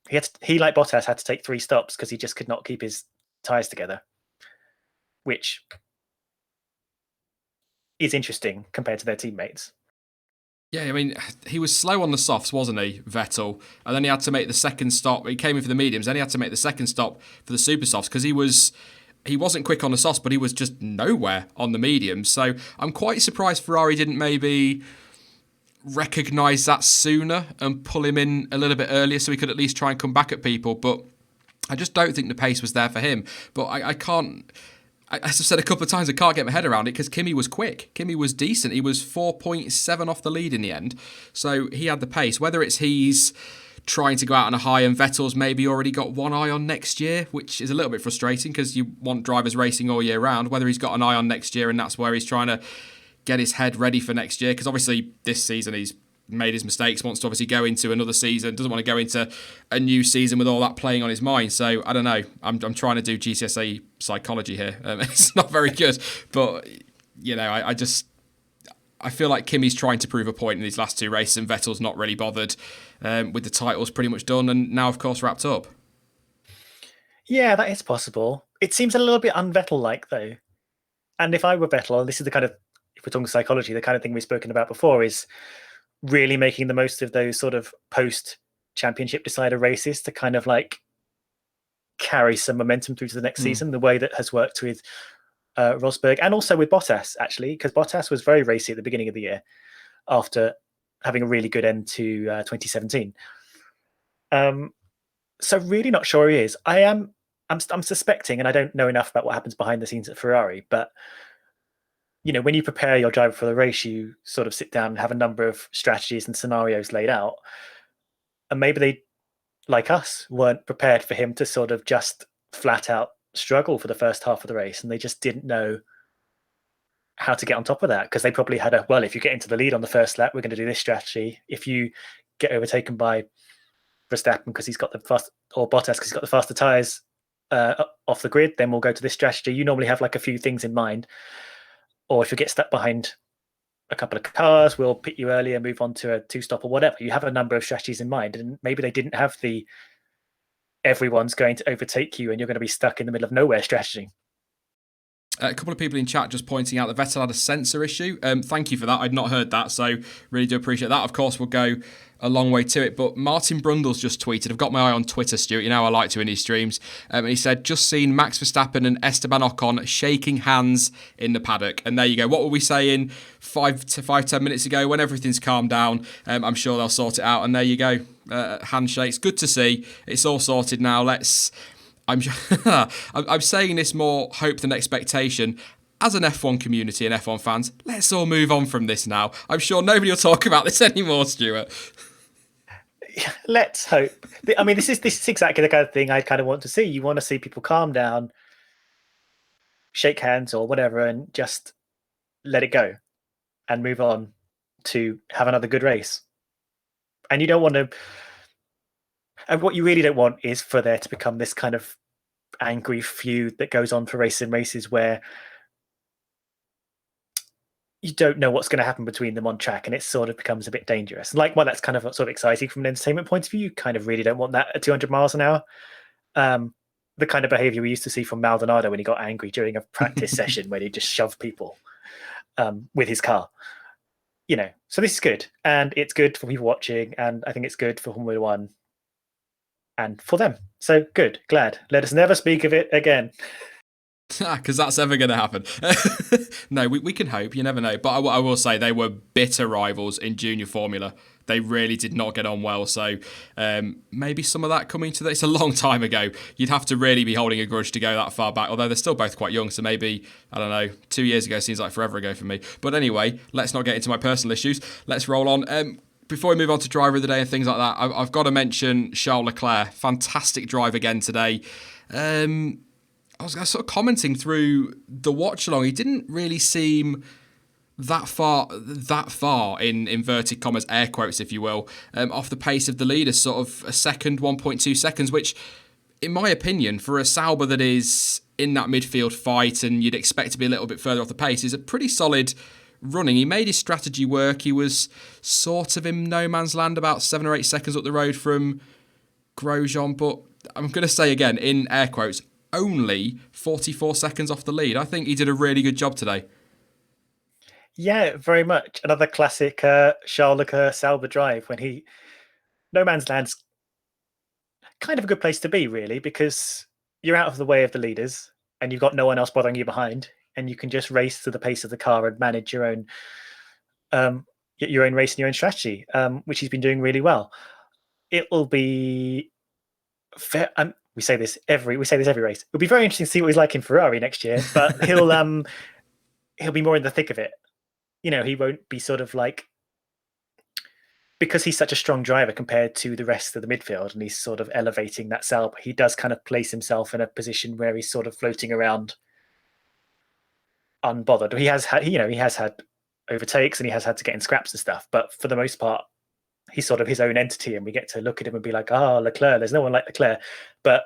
He like Bottas had to take 3 stops because he just could not keep his tyres together, which is interesting compared to their teammates. Yeah, he was slow on the softs, wasn't he, Vettel? And then he had to make the second stop. He came in for the mediums, then he had to make the second stop for the super softs because he wasn't quick on the softs, but he was just nowhere on the mediums. So I'm quite surprised Ferrari didn't maybe recognise that sooner and pull him in a little bit earlier so he could at least try and come back at people. But I just don't think the pace was there for him. But I can't... As I've said a couple of times, I can't get my head around it because Kimi was quick. Kimi was decent. He was 4.7 off the lead in the end. So he had the pace. Whether it's he's trying to go out on a high and Vettel's maybe already got one eye on next year, which is a little bit frustrating because you want drivers racing all year round. Whether he's got an eye on next year and that's where he's trying to get his head ready for next year. Because obviously this season he's made his mistakes, wants to obviously go into another season, doesn't want to go into a new season with all that playing on his mind. So I don't know. I'm trying to do GCSE psychology here. It's not very good, but I feel like Kimi's trying to prove a point in these last 2 races, and Vettel's not really bothered with the titles pretty much done, and now of course wrapped up. Yeah, that is possible. It seems a little bit un-Vettel-like though. And if I were Vettel, this is the kind of, if we're talking psychology, the kind of thing we've spoken about before is really making the most of those sort of post-championship decider races to kind of like carry some momentum through to the next season, the way that has worked with Rosberg and also with Bottas, actually, because Bottas was very racy at the beginning of the year after having a really good end to 2017. So really not sure he is. I'm suspecting, and I don't know enough about what happens behind the scenes at Ferrari, but when you prepare your driver for the race, you sort of sit down and have a number of strategies and scenarios laid out. And maybe they, like us, weren't prepared for him to sort of just flat out struggle for the first half of the race. And they just didn't know how to get on top of that, because they probably had if you get into the lead on the first lap, we're going to do this strategy. If you get overtaken by Verstappen because he's got the fast, or Bottas because he's got the faster tyres off the grid, then we'll go to this strategy. You normally have like a few things in mind. Or if you get stuck behind a couple of cars, we'll pit you earlier, move on to a two-stop or whatever. You have a number of strategies in mind, and maybe they didn't have the everyone's going to overtake you and you're going to be stuck in the middle of nowhere strategy. A couple of people in chat just pointing out that Vettel had a sensor issue. Thank you for that. I'd not heard that, so really do appreciate that. Of course, we'll go a long way to it. But Martin Brundle's just tweeted. I've got my eye on Twitter, Stuart. You know I like to in his streams. And he said, just seen Max Verstappen and Esteban Ocon shaking hands in the paddock. And there you go. What were we saying 5-10 minutes ago? When everything's calmed down, I'm sure they'll sort it out. And there you go. Handshakes. Good to see. It's all sorted now. I'm saying this more hope than expectation. As an F1 community and F1 fans, let's all move on from this now. I'm sure nobody will talk about this anymore, Stuart. Let's hope. I mean, this is exactly the kind of thing I kind of want to see. You want to see people calm down, shake hands or whatever, and just let it go and move on to have another good race. And you don't want to... And what you really don't want is for there to become this kind of angry feud that goes on for races where you don't know what's going to happen between them on track, and it sort of becomes a bit dangerous. Like, well, that's kind of sort of exciting from an entertainment point of view. You kind of really don't want that at 200 miles an hour. The kind of behavior we used to see from Maldonado when he got angry during a practice session, where he just shoved people with his car. So this is good, and it's good for people watching, and I think it's good for Formula One and for them. So good, glad. Let us never speak of it again. Because that's ever going to happen. No, we can hope. You never know. But I will say they were bitter rivals in junior formula. They really did not get on well. So maybe some of that coming to this. It's a long time ago. You'd have to really be holding a grudge to go that far back. Although they're still both quite young. So maybe, I don't know, 2 years ago seems like forever ago for me. But anyway, let's not get into my personal issues. Let's roll on. Before we move on to driver of the day and things like that, I've got to mention Charles Leclerc. Fantastic drive again today. I was sort of commenting through the watch along. He didn't really seem that far in inverted commas, air quotes, if you will, off the pace of the leaders, sort of a second, 1.2 seconds, which, in my opinion, for a Sauber that is in that midfield fight and you'd expect to be a little bit further off the pace, is a pretty solid running. He made his strategy work. He was sort of in no man's land about 7 or 8 seconds up the road from Grosjean, but I'm going to say again, in air quotes, only 44 seconds off the lead. I think he did a really good job today. Yeah, very much. Another classic Charles Leclerc Sauber drive, when no man's land's kind of a good place to be, really, because you're out of the way of the leaders and you've got no one else bothering you behind, and you can just race to the pace of the car and manage your own race and your own strategy, which he's been doing really well. It will be fair. We say this every race. It'll be very interesting to see what he's like in Ferrari next year, but he'll be more in the thick of it. He won't be sort of like, because he's such a strong driver compared to the rest of the midfield, and he's sort of elevating that Sauber. He does kind of place himself in a position where he's sort of floating around unbothered. He has had overtakes and he has had to get in scraps and stuff, but for the most part, he's sort of his own entity, and we get to look at him and be like, Leclerc, there's no one like Leclerc. But,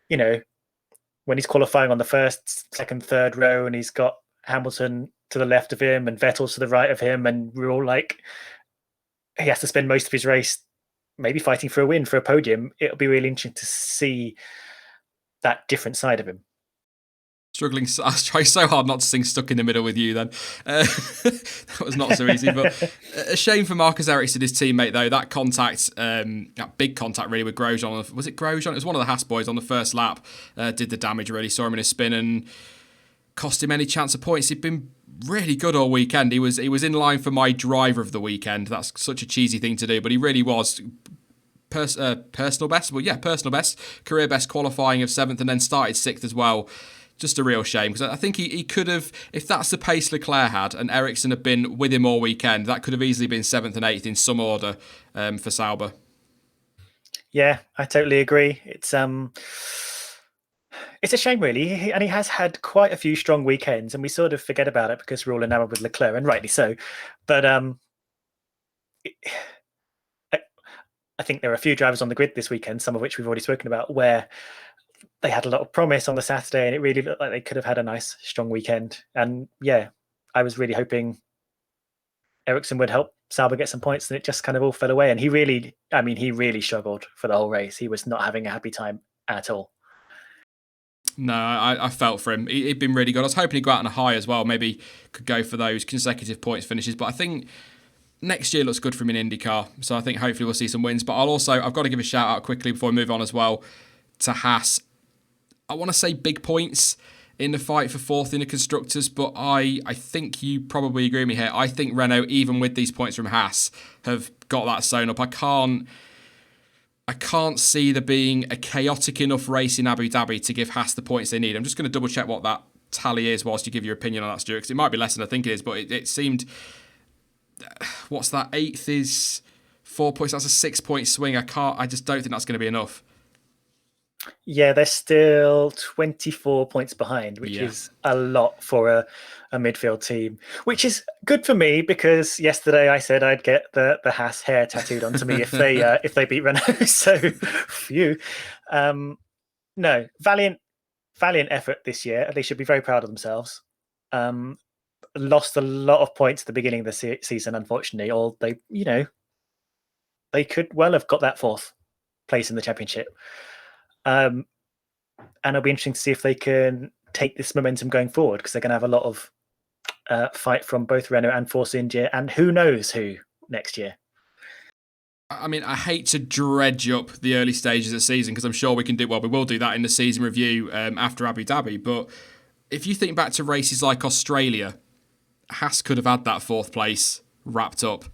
when he's qualifying on the first, second, third row, and he's got Hamilton to the left of him and Vettel to the right of him, and we're all like, he has to spend most of his race maybe fighting for a win, for a podium. It'll be really interesting to see that different side of him. Struggling. I was trying so hard not to sing "Stuck in the Middle" with you. Then that was not so easy. But a shame for Marcus Ericsson, his teammate, though. That contact, that big contact, really, with Grosjean. Was it Grosjean? It was one of the Haas boys on the first lap. Did the damage. Really saw him in a spin and cost him any chance of points. He'd been really good all weekend. He was in line for my driver of the weekend. That's such a cheesy thing to do, but he really was. Personal best. Well, yeah, personal best. Career best qualifying of 7th, and then started 6th as well. Just a real shame, because I think he could have, if that's the pace Leclerc had and Ericsson had been with him all weekend, that could have easily been 7th and 8th in some order for Sauber. Yeah, I totally agree. It's a shame, really, and he has had quite a few strong weekends, and we sort of forget about it because we're all enamored with Leclerc, and rightly so. But I think there are a few drivers on the grid this weekend, some of which we've already spoken about, where they had a lot of promise on the Saturday, and it really looked like they could have had a nice, strong weekend. And yeah, I was really hoping Ericsson would help Sauber get some points, and it just kind of all fell away. And he really struggled for the whole race. He was not having a happy time at all. No, I felt for him. He'd been really good. I was hoping he'd go out on a high as well. Maybe could go for those consecutive points finishes. But I think next year looks good for him in IndyCar. So I think hopefully we'll see some wins. But I've got to give a shout out quickly before we move on as well to Haas. I want to say big points in the fight for 4th in the Constructors, but I think you probably agree with me here. I think Renault, even with these points from Haas, have got that sewn up. I can't see there being a chaotic enough race in Abu Dhabi to give Haas the points they need. I'm just going to double check what that tally is whilst you give your opinion on that, Stuart, because it might be less than I think it is, but it seemed... What's that? 8th is 4 points. That's a 6-point swing. I just don't think that's going to be enough. Yeah, they're still 24 points behind, which is a lot for a midfield team, which is good for me because yesterday I said I'd get the Haas hair tattooed onto me if they beat Renault. So, phew. No, valiant effort this year. They should be very proud of themselves. Lost a lot of points at the beginning of the season, unfortunately. Or they could well have got that 4th place in the championship. And it'll be interesting to see if they can take this momentum going forward, because they're going to have a lot of fight from both Renault and Force India, and who knows who next year. I mean, I hate to dredge up the early stages of the season because I'm sure we will do that in the season review after Abu Dhabi. But if you think back to races like Australia, Haas could have had that 4th place wrapped up.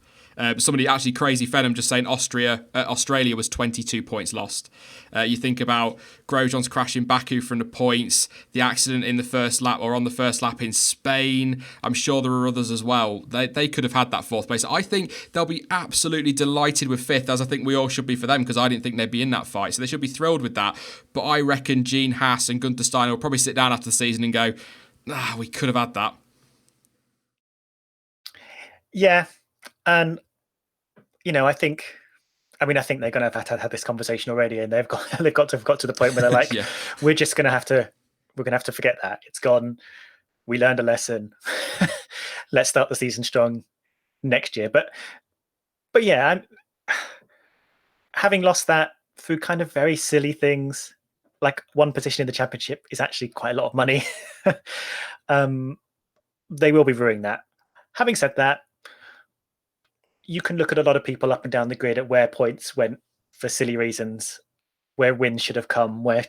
Somebody actually, Crazy Venom, just saying Australia was 22 points lost. You think about Grosjean's crash in Baku from the points, the accident in the first lap or on the first lap in Spain. I'm sure there are others as well. They could have had that 4th place. I think they'll be absolutely delighted with 5th, as I think we all should be for them, because I didn't think they'd be in that fight. So they should be thrilled with that. But I reckon Gene Haas and Gunther Steiner will probably sit down after the season and go, we could have had that. Yeah, and I think they're going to have had this conversation already, and they've got to have got to the point where they're like, we're going to have to forget that. It's gone. We learned a lesson. Let's start the season strong next year. But yeah, having lost that through kind of very silly things, like one position in the championship is actually quite a lot of money. They will be ruining that. Having said that, you can look at a lot of people up and down the grid at where points went for silly reasons, where wins should have come, where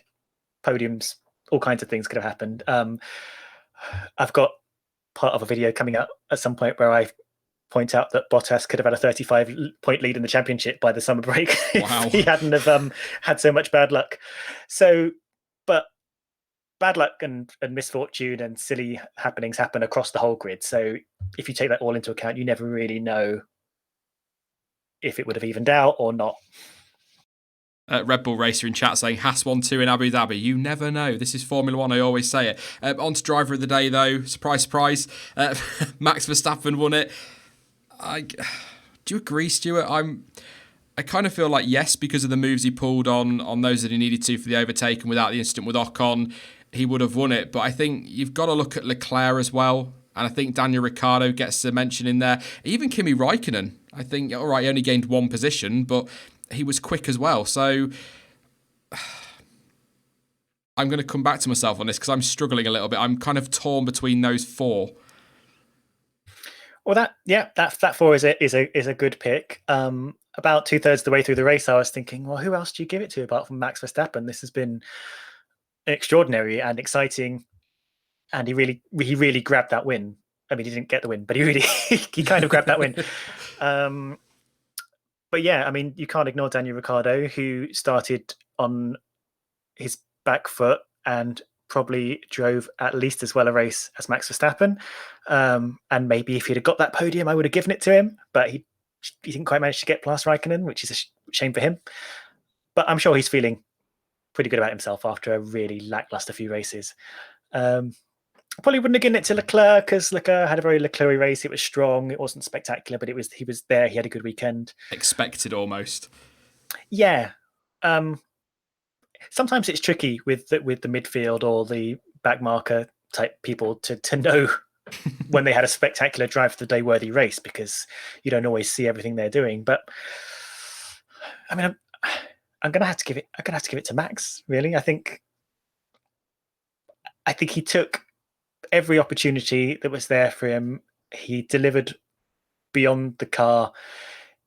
podiums, all kinds of things could have happened. I've got part of a video coming up at some point where I point out that Bottas could have had a 35-point lead in the championship by the summer break if he hadn't have had so much bad luck. So, but bad luck and misfortune and silly happenings happen across the whole grid. So if you take that all into account, you never really know if it would have evened out or not. Red Bull Racer in chat saying Haas 1-2 in Abu Dhabi. You never know. This is Formula One. I always say it. On to driver of the day, though. Surprise, surprise. Max Verstappen won it. Do you agree, Stuart? I kind of feel like yes, because of the moves he pulled on those that he needed to for the overtake, and without the incident with Ocon, he would have won it. But I think you've got to look at Leclerc as well. And I think Daniel Ricciardo gets a mention in there. Even Kimi Räikkönen. I think, all right, he only gained 1 position, but he was quick as well. So I'm going to come back to myself on this because I'm struggling a little bit. I'm kind of torn between those 4. Well, that 4 is a good pick. About 2/3 of the way through the race, I was thinking, well, who else do you give it to apart from Max Verstappen? This has been extraordinary and exciting, and he really grabbed that win. I mean, he didn't get the win, but he kind of grabbed that win. But yeah, I mean, you can't ignore Daniel Ricciardo, who started on his back foot and probably drove at least as well a race as Max Verstappen. And maybe if he'd have got that podium, I would have given it to him. But he didn't quite manage to get past Raikkonen, which is a shame for him. But I'm sure he's feeling pretty good about himself after a really lackluster few races. Probably wouldn't have given it to Leclerc because Leclerc had a very Leclerc race. It was strong. It wasn't spectacular, but he was there. He had a good weekend. Expected almost. Yeah. Sometimes it's tricky with the midfield or the back marker type people to know when they had a spectacular drive for the day worthy race, because you don't always see everything they're doing. But I mean, I'm gonna have to give it to Max. Really, I think he took every opportunity that was there for him. He delivered beyond the car.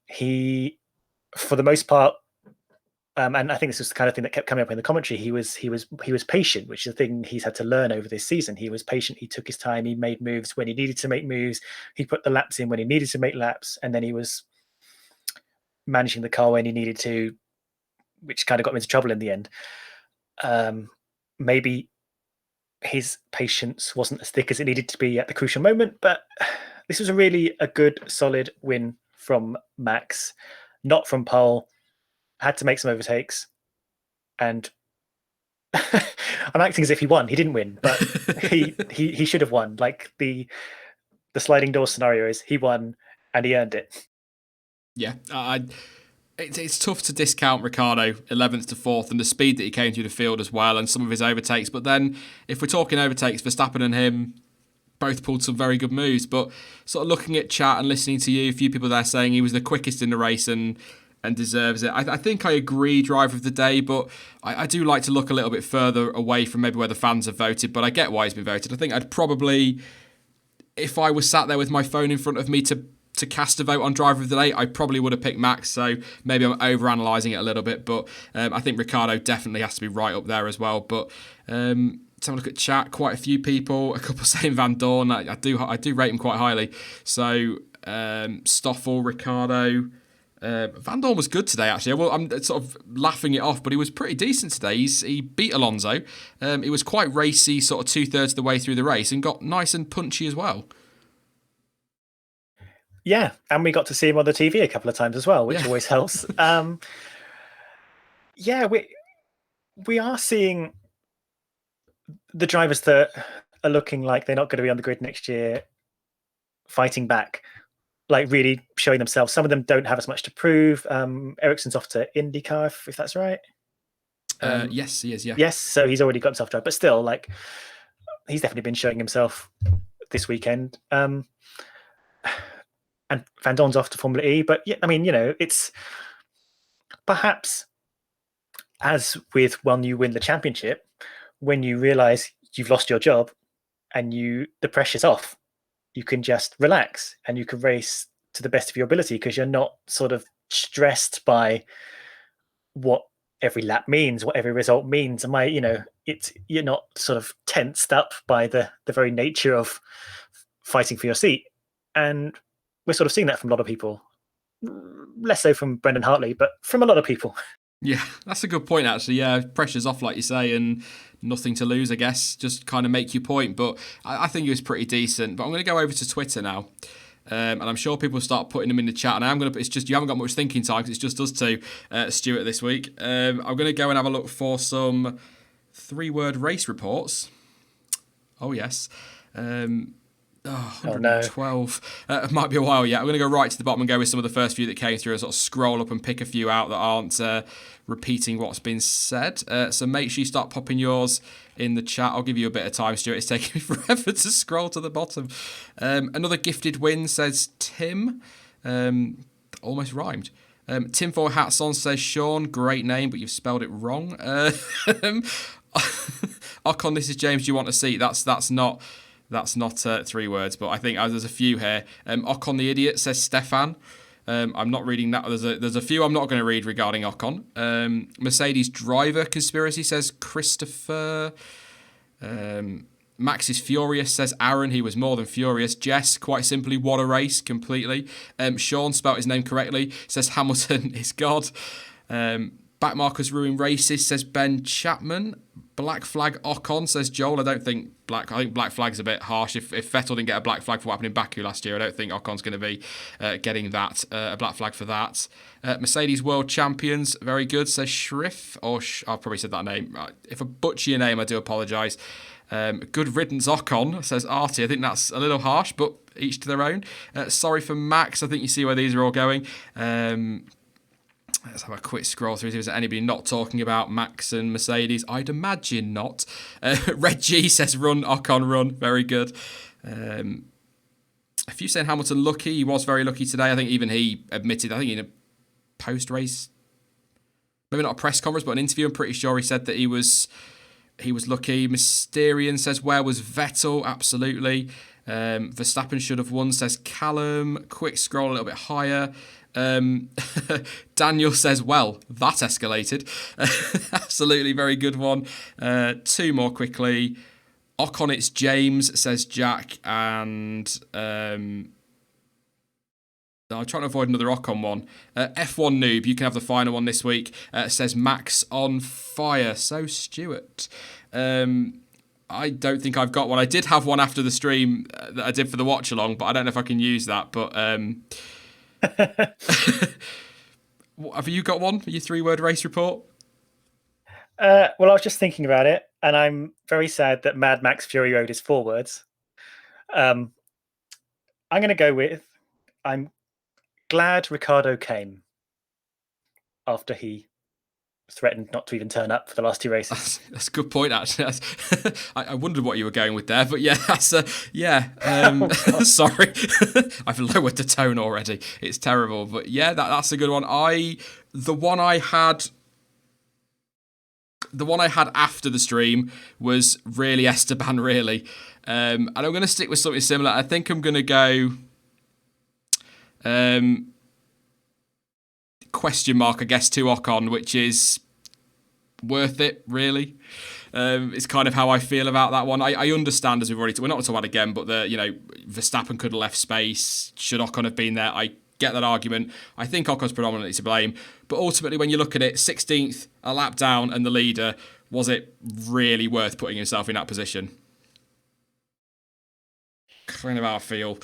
He, for the most part, and I think this was the kind of thing that kept coming up in the commentary. He was patient, which is a thing he's had to learn over this season. He was patient. He took his time. He made moves when he needed to make moves. He put the laps in when he needed to make laps, and then he was managing the car when he needed to, which kind of got him into trouble in the end. Maybe his patience wasn't as thick as it needed to be at the crucial moment, but this was a good, solid win from Max, not from pole. Had to make some overtakes, and I'm acting as if he won. He didn't win, but he should have won. Like the sliding door scenario is he won and he earned it. Yeah, it's tough to discount Ricciardo 11th to 4th and the speed that he came through the field as well, and some of his overtakes. But then, if we're talking overtakes, Verstappen and him both pulled some very good moves. But sort of looking at chat and listening to you, a few people there saying he was the quickest in the race and deserves it. I think I agree, driver of the day, but I do like to look a little bit further away from maybe where the fans have voted, but I get why he's been voted. I think I'd probably, if I was sat there with my phone in front of me to cast a vote on driver of the day, I probably would have picked Max, so maybe I'm overanalyzing it a little bit, but I think Ricciardo definitely has to be right up there as well. But let's have a look at chat. Quite a few people, a couple saying Van Dorn. I do rate him quite highly. So Stoffel, Ricciardo, Van Dorn was good today, actually. Well, I'm sort of laughing it off, but he was pretty decent today. He beat Alonso. He was quite racy, sort of 2/3 of the way through the race, and got nice and punchy as well. Yeah, and we got to see him on the TV a couple of times as well, which always helps. Yeah, we are seeing the drivers that are looking like they're not going to be on the grid next year fighting back, like really showing themselves. Some of them don't have as much to prove. Ericsson's off to IndyCar, if that's right. Yes, he is, yeah. Yes, so he's already got himself to drive, but still, like, he's definitely been showing himself this weekend. And Van Dorn's off to Formula E, but yeah, I mean, it's perhaps, as with when you win the championship, when you realise you've lost your job and the pressure's off, you can just relax and you can race to the best of your ability because you're not sort of stressed by what every lap means, what every result means. You're not sort of tensed up by the very nature of fighting for your seat. And we're sort of seeing that from a lot of people. Less so from Brendan Hartley, but from a lot of people. Yeah, that's a good point, actually. Yeah, pressure's off, like you say, and nothing to lose, I guess. Just kind of make your point. But I think he was pretty decent. But I'm going to go over to Twitter now. And I'm sure people start putting them in the chat. And it's just, you haven't got much thinking time because it's just us two, Stuart, this week. I'm going to go and have a look for some 3-word race reports. Oh, yes. 112. No. Might be a while yet. I'm going to go right to the bottom and go with some of the first few that came through and sort of scroll up and pick a few out that aren't repeating what's been said. So make sure you start popping yours in the chat. I'll give you a bit of time, Stuart. It's taking me forever to scroll to the bottom. Another gifted win, says Tim. Almost rhymed. Tim for hats on, says Sean. Great name, but you've spelled it wrong. Ocon, this is James. Do you want a seat? That's not 3 words, but I think there's a few here. Ocon the idiot, says Stefan. I'm not reading that. There's a few I'm not going to read regarding Ocon. Mercedes driver conspiracy, says Christopher. Max is furious, says Aaron. He was more than furious. Jess, quite simply, what a race, completely. Sean spelt his name correctly, says Hamilton is God. Backmarkers ruin races, says Ben Chapman. Black flag Ocon, says Joel. I think black flag's a bit harsh. If Vettel didn't get a black flag for what happened in Baku last year, I don't think Ocon's going to be getting that a black flag for that. Mercedes World Champions, very good, says Schriff. I've probably said that name. If I butcher your name, I do apologise. Good riddance Ocon, says Artie. I think that's a little harsh, but each to their own. Sorry for Max. I think you see where these are all going. Let's have a quick scroll through. Is there anybody not talking about Max and Mercedes? I'd imagine not. Red G says run, Ocon run. Very good. A few saying Hamilton lucky. He was very lucky today. I think even he admitted, I think in a post-race, maybe not a press conference, but an interview, I'm pretty sure he said that he was lucky. Mysterian says, where was Vettel? Absolutely. Verstappen should have won, says Callum. Quick scroll a little bit higher. Daniel says, well, that escalated. Absolutely, very good one. Two more quickly. Ocon, it's James, says Jack. And I'm trying to avoid another Ocon one. F1 Noob, you can have the final one this week, says Max on fire. So, Stuart, I don't think I've got one. I did have one after the stream that I did for the watch along, but I don't know if I can use that. But have you got one? Your 3-word race report? Well, I was just thinking about it, and I'm very sad that Mad Max Fury Road is 4 words. I'm going to go with, I'm glad Ricardo came after he threatened not to even turn up for the last 2 races. That's a good point, actually. I wondered what you were going with there, but yeah, that's sorry, I've lowered the tone already. It's terrible, but yeah, that's a good one. The one I had after the stream was really Esteban, really, and I'm going to stick with something similar. I think I'm going to go question mark, I guess, to Ocon, which is worth it, really. It's kind of how I feel about that one. I understand, as we've already we're not going to talk about it again, but Verstappen could have left space. Should Ocon have been there? I get that argument. I think Ocon's predominantly to blame. But ultimately, when you look at it, 16th, a lap down, and the leader, was it really worth putting himself in that position? Kind of how I feel.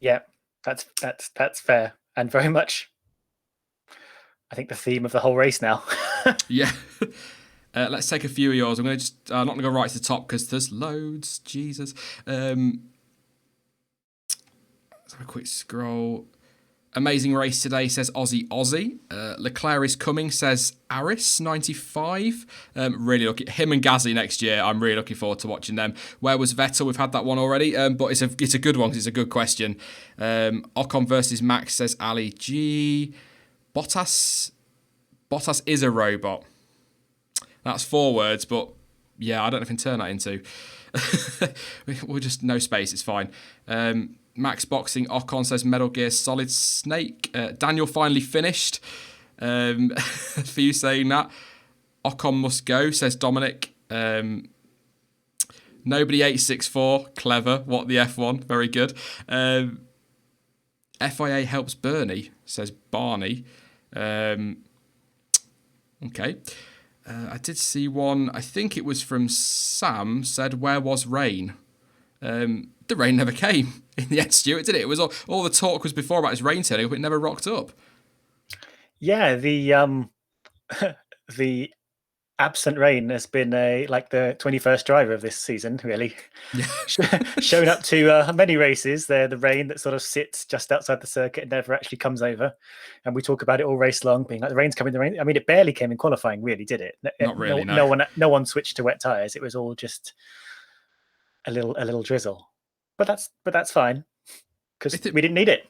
Yeah, that's fair, and very much, I think, the theme of the whole race now. Yeah. Let's take a few of yours. I'm going to just not going to go right to the top because there's loads. Jesus. Let's have a quick scroll. Amazing race today, says Aussie. Leclerc is coming, says Aris95. Really looking him and Gasly next year. I'm really looking forward to watching them. Where was Vettel? We've had that one already, but it's a good one because it's a good question. Ocon versus Max, says Ali G. Bottas is a robot. That's 4 words, but yeah, I don't know if I can turn that into. We'll just no space. It's fine. Max Boxing Ocon says Metal Gear Solid Snake. Daniel finally finished. For you saying that. Ocon must go, says Dominic. Nobody 864. Clever. What the F1? Very good. FIA helps Bernie, says Barney. Okay. I did see one, I think it was from Sam, said, where was rain? The rain never came in the end, Stuart, did it? It was all the talk was before about his rain turning up, it never rocked up. Yeah, the absent rain has been the 21st driver of this season, really. Yeah. Shown up to many races. They're the rain that sort of sits just outside the circuit and never actually comes over. And we talk about it all race long, being like, the rain's coming, the rain. I mean, it barely came in qualifying, really, did it? Not really, no. No one switched to wet tyres. It was all just a little drizzle. But that's fine, because we didn't need it.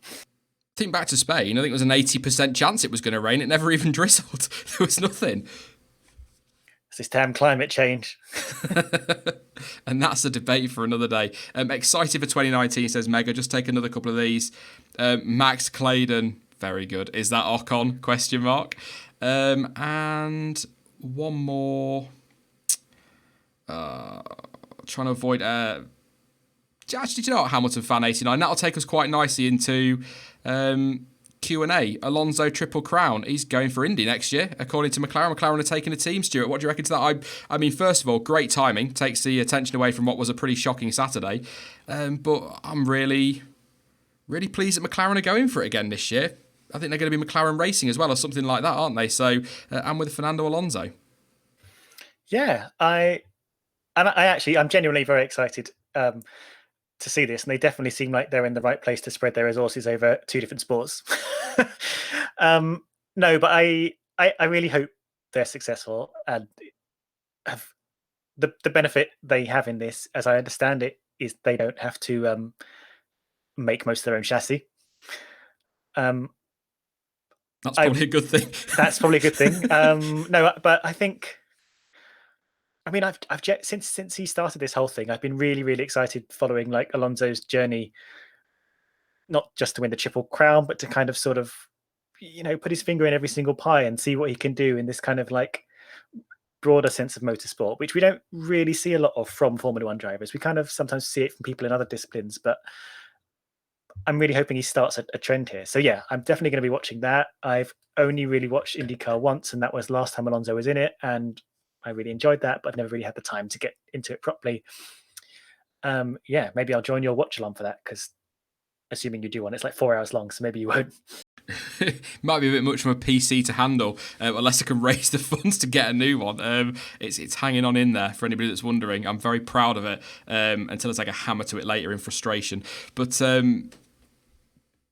Think back to Spain, I think it was an 80% chance it was going to rain. It never even drizzled. There was nothing. It's this damn climate change. And that's a debate for another day. Excited for 2019, says Mega. Just take another couple of these. Max Claydon, very good. Is that Ocon? Question mark. And one more. Trying to avoid... Actually, do you know what? Hamilton Fan 89. That'll take us quite nicely into Q&A. Alonso Triple Crown. He's going for Indy next year, according to McLaren. McLaren are taking a team, Stuart. What do you reckon to that? I mean, first of all, great timing. Takes the attention away from what was a pretty shocking Saturday. But I'm really, really pleased that McLaren are going for it again this year. I think they're going to be McLaren Racing as well, or something like that, aren't they? So, and with Fernando Alonso. Yeah, I'm genuinely very excited to see this, and they definitely seem like they're in the right place to spread their resources over two different sports. No, but I really hope they're successful and have the benefit they have in this, as I understand it, is they don't have to make most of their own chassis. That's probably a good thing. That's probably a good thing. No, but I think, I mean, I've since he started this whole thing, I've been really, really excited following like Alonso's journey, not just to win the Triple Crown, but to kind of sort of, put his finger in every single pie and see what he can do in this kind of like broader sense of motorsport, which we don't really see a lot of from Formula One drivers. We kind of sometimes see it from people in other disciplines, but I'm really hoping he starts a trend here. So yeah, I'm definitely going to be watching that. I've only really watched IndyCar once, and that was last time Alonso was in it, and I really enjoyed that, but I've never really had the time to get into it properly. Yeah, maybe I'll join your watch along for that, because assuming you do one, it's like 4 hours long, so maybe you won't. Might be a bit much from a PC to handle, unless I can raise the funds to get a new one. It's hanging on in there for anybody that's wondering. I'm very proud of it until I take a hammer to it later in frustration. But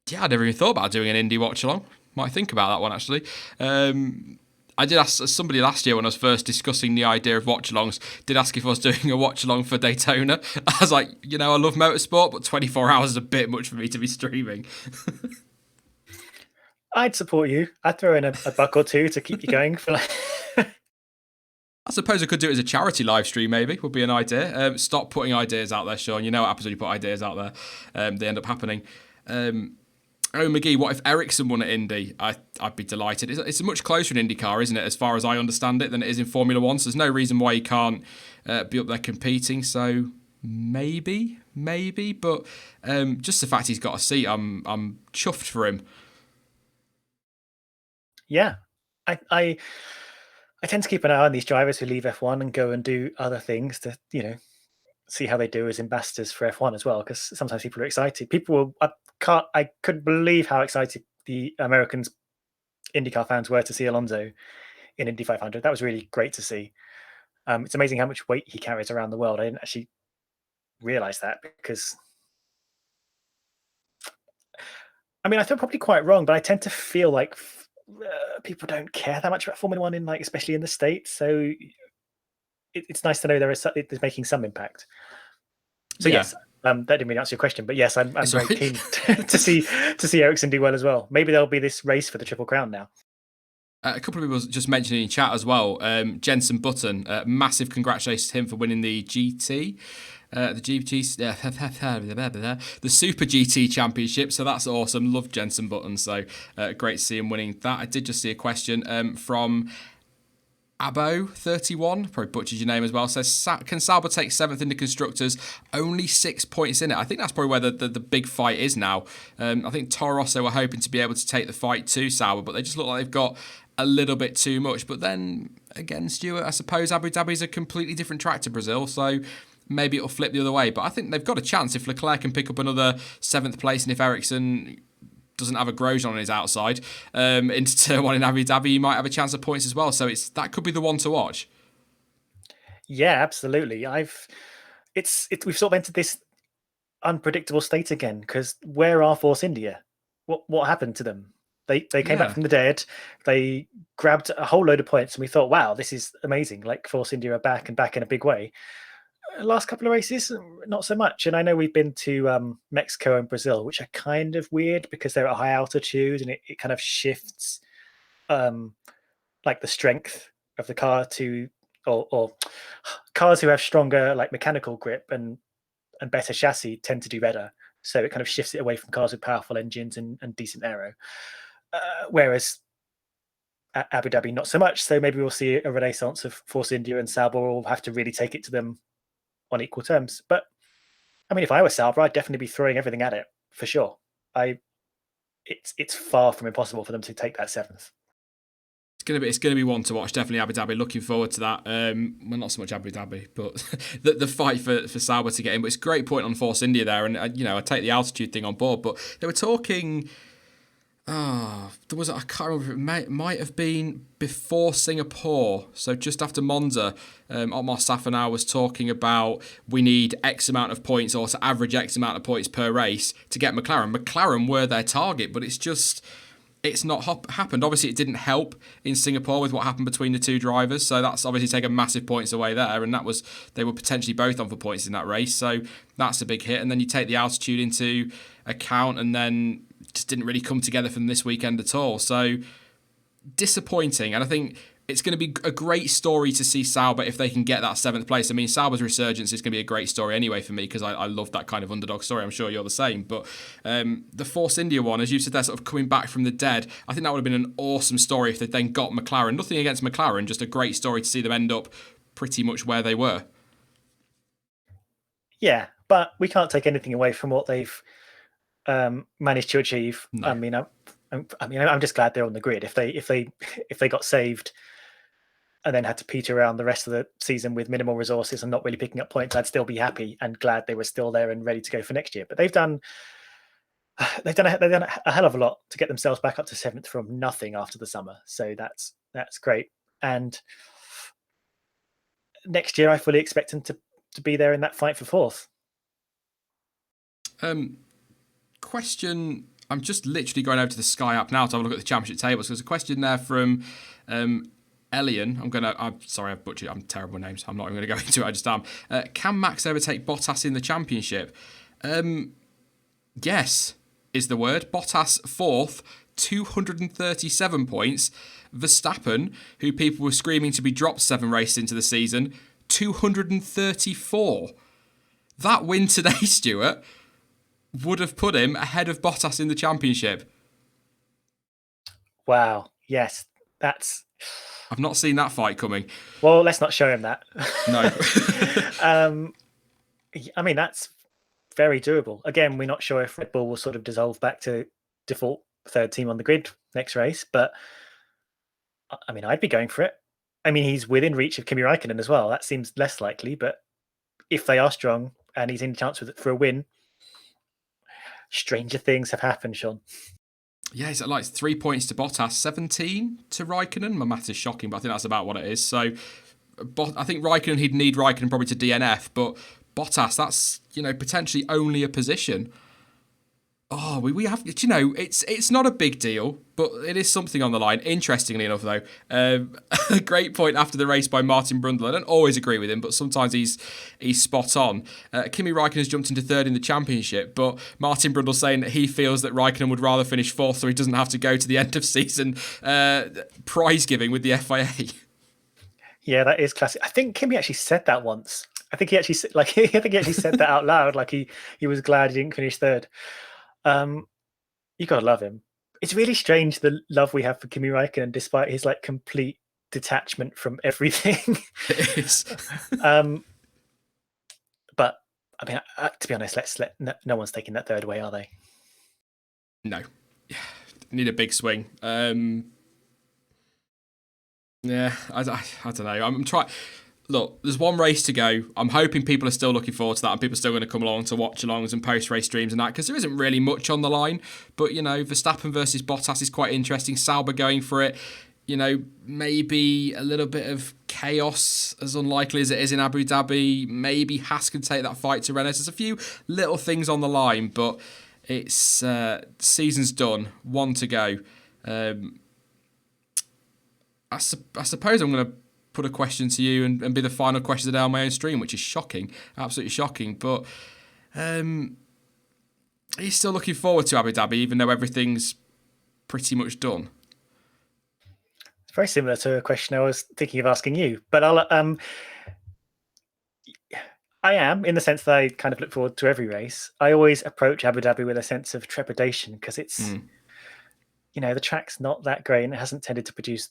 yeah, I never even thought about doing an indie watch along. Might think about that one actually. I did ask somebody last year when I was first discussing the idea of watch-alongs, did ask if I was doing a watch-along for Daytona. I was like, I love motorsport, but 24 hours is a bit much for me to be streaming. I'd support you. I'd throw in a buck or two to keep you going. For like I suppose I could do it as a charity live stream, maybe, would be an idea. Stop putting ideas out there, Sean. You know what happens when you put ideas out there. They end up happening. Oh, McGee, what if Ericsson won at Indy? I'd be delighted. It's much closer in IndyCar, isn't it, as far as I understand it, than it is in Formula One. So there's no reason why he can't be up there competing. So maybe. But just the fact he's got a seat, I'm chuffed for him. Yeah, I tend to keep an eye on these drivers who leave F1 and go and do other things to, see how they do as ambassadors for F1 as well, because sometimes people are excited. I couldn't believe how excited the Americans IndyCar fans were to see Alonso in Indy 500. That was really great to see. It's amazing how much weight he carries around the world. I didn't actually realize that, because I mean, I feel probably quite wrong, but I tend to feel like people don't care that much about Formula One especially in the States. So it's nice to know it's making some impact. So yeah. Yes, that didn't really answer your question, but yes, I'm very keen to see Ericsson do well as well. Maybe there'll be this race for the Triple Crown now. A couple of people just mentioning in chat as well. Jenson Button, massive congratulations to him for winning the GT. The Super GT Championship, so that's awesome. Love Jenson Button, so great to see him winning that. I did just see a question from Abo31, probably butchered your name as well, says, can Sauber take 7th in the Constructors? Only 6 points in it. I think that's probably where the big fight is now. I think Toro Rosso were hoping to be able to take the fight to Sauber, but they just look like they've got a little bit too much. But then, again, Stuart, I suppose Abu Dhabi's a completely different track to Brazil, so maybe it'll flip the other way. But I think they've got a chance if Leclerc can pick up another 7th place, and if Ericsson doesn't have a Grosjean on his outside into turn 1 in Abu Dhabi, he might have a chance of points as well. So that could be the one to watch. Yeah, absolutely. We've sort of entered this unpredictable state again, because where are Force India? What happened to them? They came back from the dead. They grabbed a whole load of points, and we thought, wow, this is amazing. Like, Force India are back, and back in a big way. Last couple of races, not so much. And I know we've been to Mexico and Brazil, which are kind of weird because they're at high altitude, and it kind of shifts like the strength of the car to, or cars who have stronger like mechanical grip and better chassis tend to do better. So it kind of shifts it away from cars with powerful engines and decent aero. Whereas at Abu Dhabi, not so much. So maybe we'll see a renaissance of Force India, and Sauber will have to really take it to them on equal terms. But I mean, if I were Sauber, I'd definitely be throwing everything at it for sure. I it's far from impossible for them to take that seventh. It's gonna be one to watch. Definitely Abu Dhabi. Looking forward to that. Well, not so much Abu Dhabi, but the fight for Sauber to get in. But it's a great point on Force India there, and I take the altitude thing on board. But they were talking. There was, I can't remember, it might have been before Singapore, so just after Monza. Otmar Safanow was talking about we need X amount of points, or to average X amount of points per race to get McLaren. McLaren were their target, but it's not happened. Obviously, it didn't help in Singapore with what happened between the two drivers, so that's obviously taken massive points away there, and they were potentially both on for points in that race, so that's a big hit. And then you take the altitude into account, and then just didn't really come together from this weekend at all. So disappointing, and I think it's going to be a great story to see Sauber if they can get that seventh place. I mean, Sauber's resurgence is going to be a great story anyway for me, because I love that kind of underdog story. I'm sure you're the same. But the Force India one, as you said, they're sort of coming back from the dead. I think that would have been an awesome story if they then got McLaren. Nothing against McLaren, just a great story to see them end up pretty much where they were. Yeah, but we can't take anything away from what they've managed to achieve. No. I'm just glad they're on the grid. If they got saved and then had to peter around the rest of the season with minimal resources and not really picking up points, I'd still be happy and glad they were still there and ready to go for next year. But they've done a hell of a lot to get themselves back up to seventh from nothing after the summer. So that's great. And next year, I fully expect them to be there in that fight for fourth. Question. I'm just literally going over to the Sky app now to have a look at the championship tables. There's a question there from Ellie. I'm sorry, I've butchered it. I'm terrible with names. I'm not even going to go into it. I just am. Can Max overtake Bottas in the championship? Yes, is the word. Bottas fourth, 237 points. Verstappen, who people were screaming to be dropped 7 races into the season, 234. That win today, Stuart, would have put him ahead of Bottas in the championship. Wow. Yes, that's... I've not seen that fight coming. Well, let's not show him that. No. I mean, that's very doable. Again, we're not sure if Red Bull will sort of dissolve back to default third team on the grid next race, but I mean, I'd be going for it. I mean, he's within reach of Kimi Räikkönen as well. That seems less likely, but if they are strong and he's in chance for a win, stranger things have happened, Sean. Yeah, he's at like 3 points to Bottas, 17 to Räikkönen. My maths is shocking, but I think that's about what it is. So I think he'd need Räikkönen probably to DNF, but Bottas, that's, potentially only a position. Oh, we have, it's not a big deal, but it is something on the line. Interestingly enough, though, a great point after the race by Martin Brundle. I don't always agree with him, but sometimes he's spot on. Kimi Räikkönen has jumped into third in the championship, but Martin Brundle saying that he feels that Räikkönen would rather finish fourth so he doesn't have to go to the end of season prize giving with the FIA. Yeah, that is classic. I think Kimi actually said that once. I think he actually said that out loud. Like he was glad he didn't finish third. You gotta love him. It's really strange the love we have for Kimi Räikkönen, despite his complete detachment from everything. It is. But I mean, to be honest, no one's taking that third away, are they? No. Need a big swing. Yeah, I don't know. I'm trying. Look, there's one race to go. I'm hoping people are still looking forward to that and people are still going to come along to watch-alongs and post-race streams and that, because there isn't really much on the line. But, Verstappen versus Bottas is quite interesting. Sauber going for it. Maybe a little bit of chaos, as unlikely as it is in Abu Dhabi. Maybe Haas can take that fight to Rennes. There's a few little things on the line, but it's season's done. One to go. I suppose I'm going to put a question to you and be the final question today on my own stream, which is shocking, absolutely shocking. But are you still looking forward to Abu Dhabi, even though everything's pretty much done? It's very similar to a question I was thinking of asking you, but I am, in the sense that I kind of look forward to every race. I always approach Abu Dhabi with a sense of trepidation because it's, the track's not that great and it hasn't tended to produce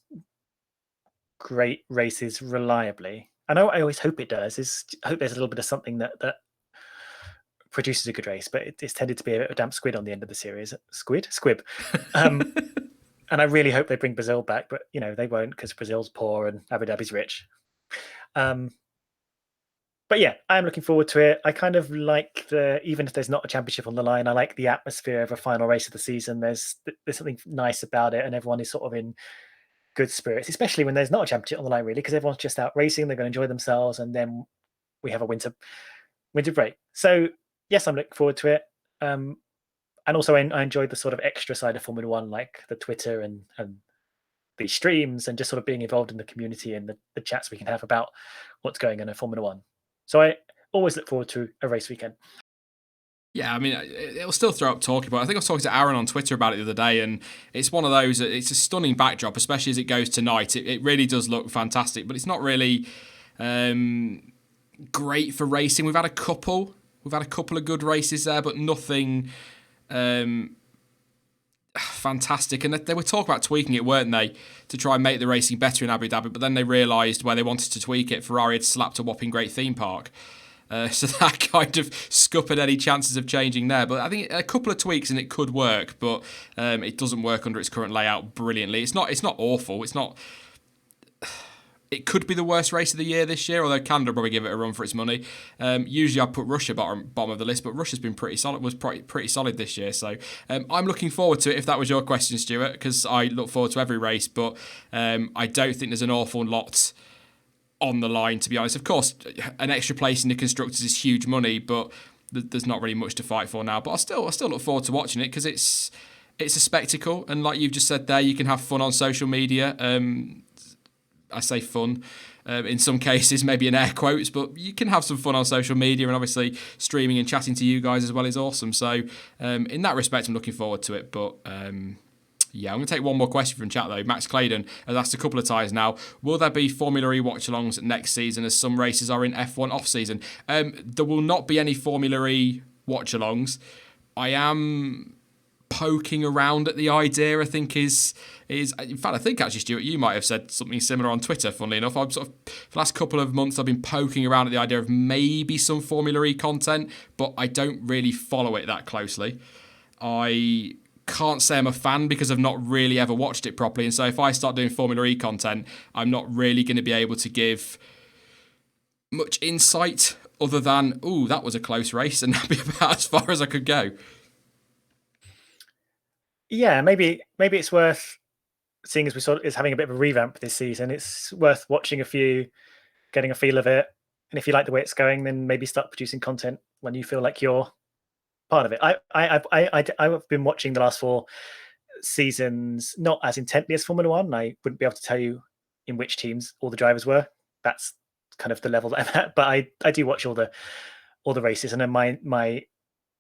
great races reliably. I know I always hope it does. I hope there's a little bit of something that produces a good race, but it's tended to be a damp squid on the end of the series. Squib. And I really hope they bring Brazil back, but they won't because Brazil's poor and Abu Dhabi's rich. But yeah, I am looking forward to it. I kind of like even if there's not a championship on the line, I like the atmosphere of a final race of the season. There's something nice about it, and everyone is sort of in good spirits, especially when there's not a championship on the line, really, because everyone's just out racing. They're going to enjoy themselves, and then we have a winter break. So yes, I'm looking forward to it. And also, I enjoyed the sort of extra side of Formula One, like the Twitter and the streams, and just sort of being involved in the community and the chats we can have about what's going on in Formula One. So I always look forward to a race weekend. Yeah, I mean, it'll still throw up talking about. I think I was talking to Aaron on Twitter about it the other day, and it's one of those. It's a stunning backdrop, especially as it goes tonight. It really does look fantastic, but it's not really great for racing. We've had a couple of good races there, but nothing fantastic. And they were talking about tweaking it, weren't they, to try and make the racing better in Abu Dhabi? But then they realised where they wanted to tweak it, Ferrari had slapped a whopping great theme park. So that kind of scuppered any chances of changing there. But I think a couple of tweaks and it could work, but it doesn't work under its current layout brilliantly. It's not awful. It's not. It could be the worst race of the year this year, although Canada will probably give it a run for its money. Usually I'd put Russia bottom of the list, but Russia's been pretty solid this year. So I'm looking forward to it, if that was your question, Stuart, because I look forward to every race, but I don't think there's an awful lot on the line, to be honest. Of course, an extra place in the Constructors is huge money, but there's not really much to fight for now. But I still look forward to watching it because it's a spectacle, and like you've just said there, you can have fun on social media. I say fun in some cases, maybe in air quotes, but you can have some fun on social media, and obviously streaming and chatting to you guys as well is awesome. So in that respect, I'm looking forward to it. But yeah, I'm going to take one more question from chat though. Max Claydon has asked a couple of times now, will there be Formula E watch-alongs next season as some races are in F1 off-season? There will not be any Formula E watch-alongs. I am poking around at the idea, I think is in fact, I think actually, Stuart, you might have said something similar on Twitter, funnily enough. I've sort of, for the last couple of months, I've been poking around at the idea of maybe some Formula E content, but I don't really follow it that closely. I can't say I'm a fan because I've not really ever watched it properly, and so if I start doing Formula E content, I'm not really going to be able to give much insight other than, ooh, that was a close race, and that'd be about as far as I could go. Yeah, maybe it's worth, seeing as we sort of is having a bit of a revamp this season, it's worth watching a few, getting a feel of it, and if you like the way it's going, then maybe start producing content when you feel like you're part of it. I've been watching the last 4 seasons not as intently as Formula One. I wouldn't be able to tell you in which teams all the drivers were. That's kind of the level that I'm at. But I do watch all the races, and then my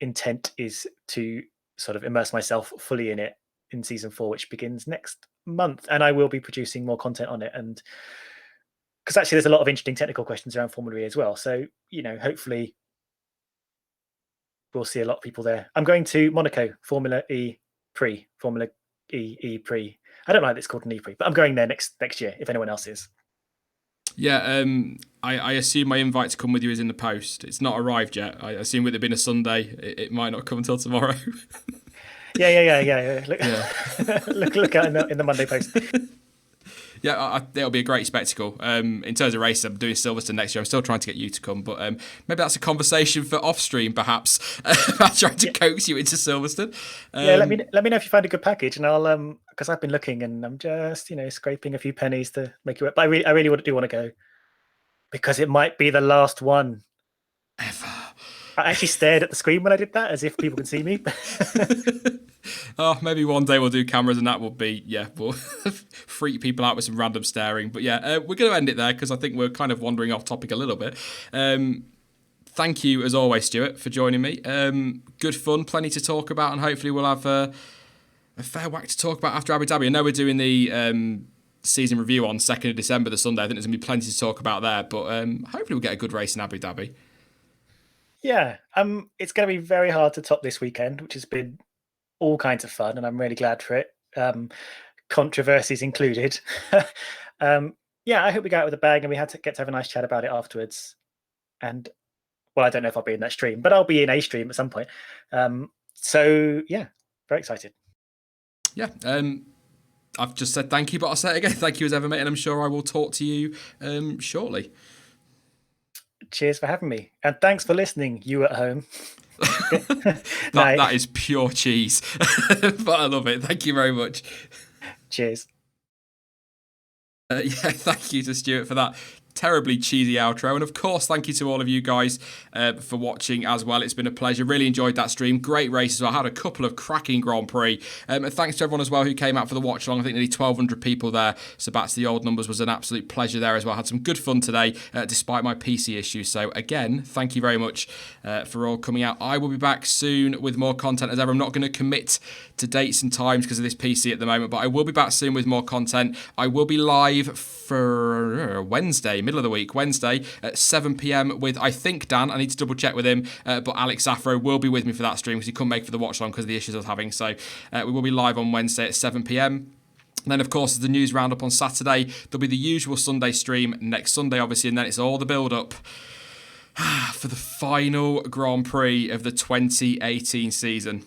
intent is to sort of immerse myself fully in it in season 4, which begins next month, and I will be producing more content on it. And because actually there's a lot of interesting technical questions around Formula E as well, so hopefully we'll see a lot of people there. I'm going to Monaco Formula E Prix. I don't know if it's called an E Prix, but I'm going there next year if anyone else is. Yeah, I assume my invite to come with you is in the post. It's not arrived yet. I assume with it being a Sunday, it might not come until tomorrow. Yeah. Look out in the Monday post. Yeah, it'll be a great spectacle. In terms of races, I'm doing Silverstone next year. I'm still trying to get you to come, but maybe that's a conversation for off stream, perhaps. I'm trying to coax you into Silverstone. Yeah, let me know if you find a good package, and I'll because I've been looking and I'm just scraping a few pennies to make it work. But I really do want to go because it might be the last one ever. I actually stared at the screen when I did that, as if people can see me. Oh, maybe one day we'll do cameras and that will be, we'll freak people out with some random staring. But we're going to end it there because I think we're kind of wandering off topic a little bit. Thank you, as always, Stuart, for joining me. Good fun, plenty to talk about, and hopefully we'll have a fair whack to talk about after Abu Dhabi. I know we're doing the season review on 2nd of December, the Sunday. I think there's going to be plenty to talk about there, but hopefully we'll get a good race in Abu Dhabi. Yeah, it's going to be very hard to top this weekend, which has been all kinds of fun, and I'm really glad for it. Controversies included. I hope we go out with a bang and we get to have a nice chat about it afterwards. And well, I don't know if I'll be in that stream, but I'll be in a stream at some point. So yeah, very excited. Yeah. I've just said thank you, but I'll say it again. Thank you as ever, mate, and I'm sure I will talk to you shortly. Cheers for having me, and thanks for listening, you at home. That is pure cheese, but I love it. Thank you very much. Cheers. Thank you to Stuart for that terribly cheesy outro, and of course thank you to all of you guys for watching as well. It's been a pleasure, really enjoyed that stream, great races. I had a couple of cracking Grand Prix, and thanks to everyone as well who came out for the watch along. I think nearly 1,200 people there, so back to the old numbers. Was an absolute pleasure there as well. I had some good fun today despite my PC issues, so again thank you very much for all coming out. I will be back soon with more content as ever. I'm not going to commit to dates and times because of this PC at the moment, but I will be back soon with more content. I will be live for Wednesday, middle of the week, Wednesday at 7 p.m. with, I think, Dan. I need to double check with him, but Alex Safro will be with me for that stream because he couldn't make it for the watch along because of the issues I was having. So we will be live on Wednesday at 7 p.m. And then, of course, there's the news roundup on Saturday. There'll be the usual Sunday stream next Sunday, obviously, and then it's all the build-up for the final Grand Prix of the 2018 season.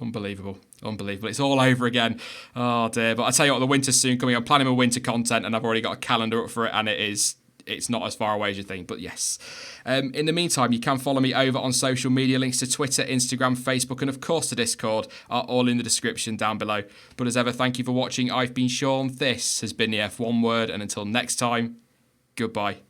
Unbelievable. It's all over again. Oh dear. But I tell you what, the winter's soon coming. I'm planning my winter content and I've already got a calendar up for it, and it's not as far away as you think, but yes. In the meantime, you can follow me over on social media. Links to Twitter, Instagram, Facebook, and of course the Discord are all in the description down below. But as ever, thank you for watching. I've been Sean. This has been the F1 Word, and until next time, goodbye.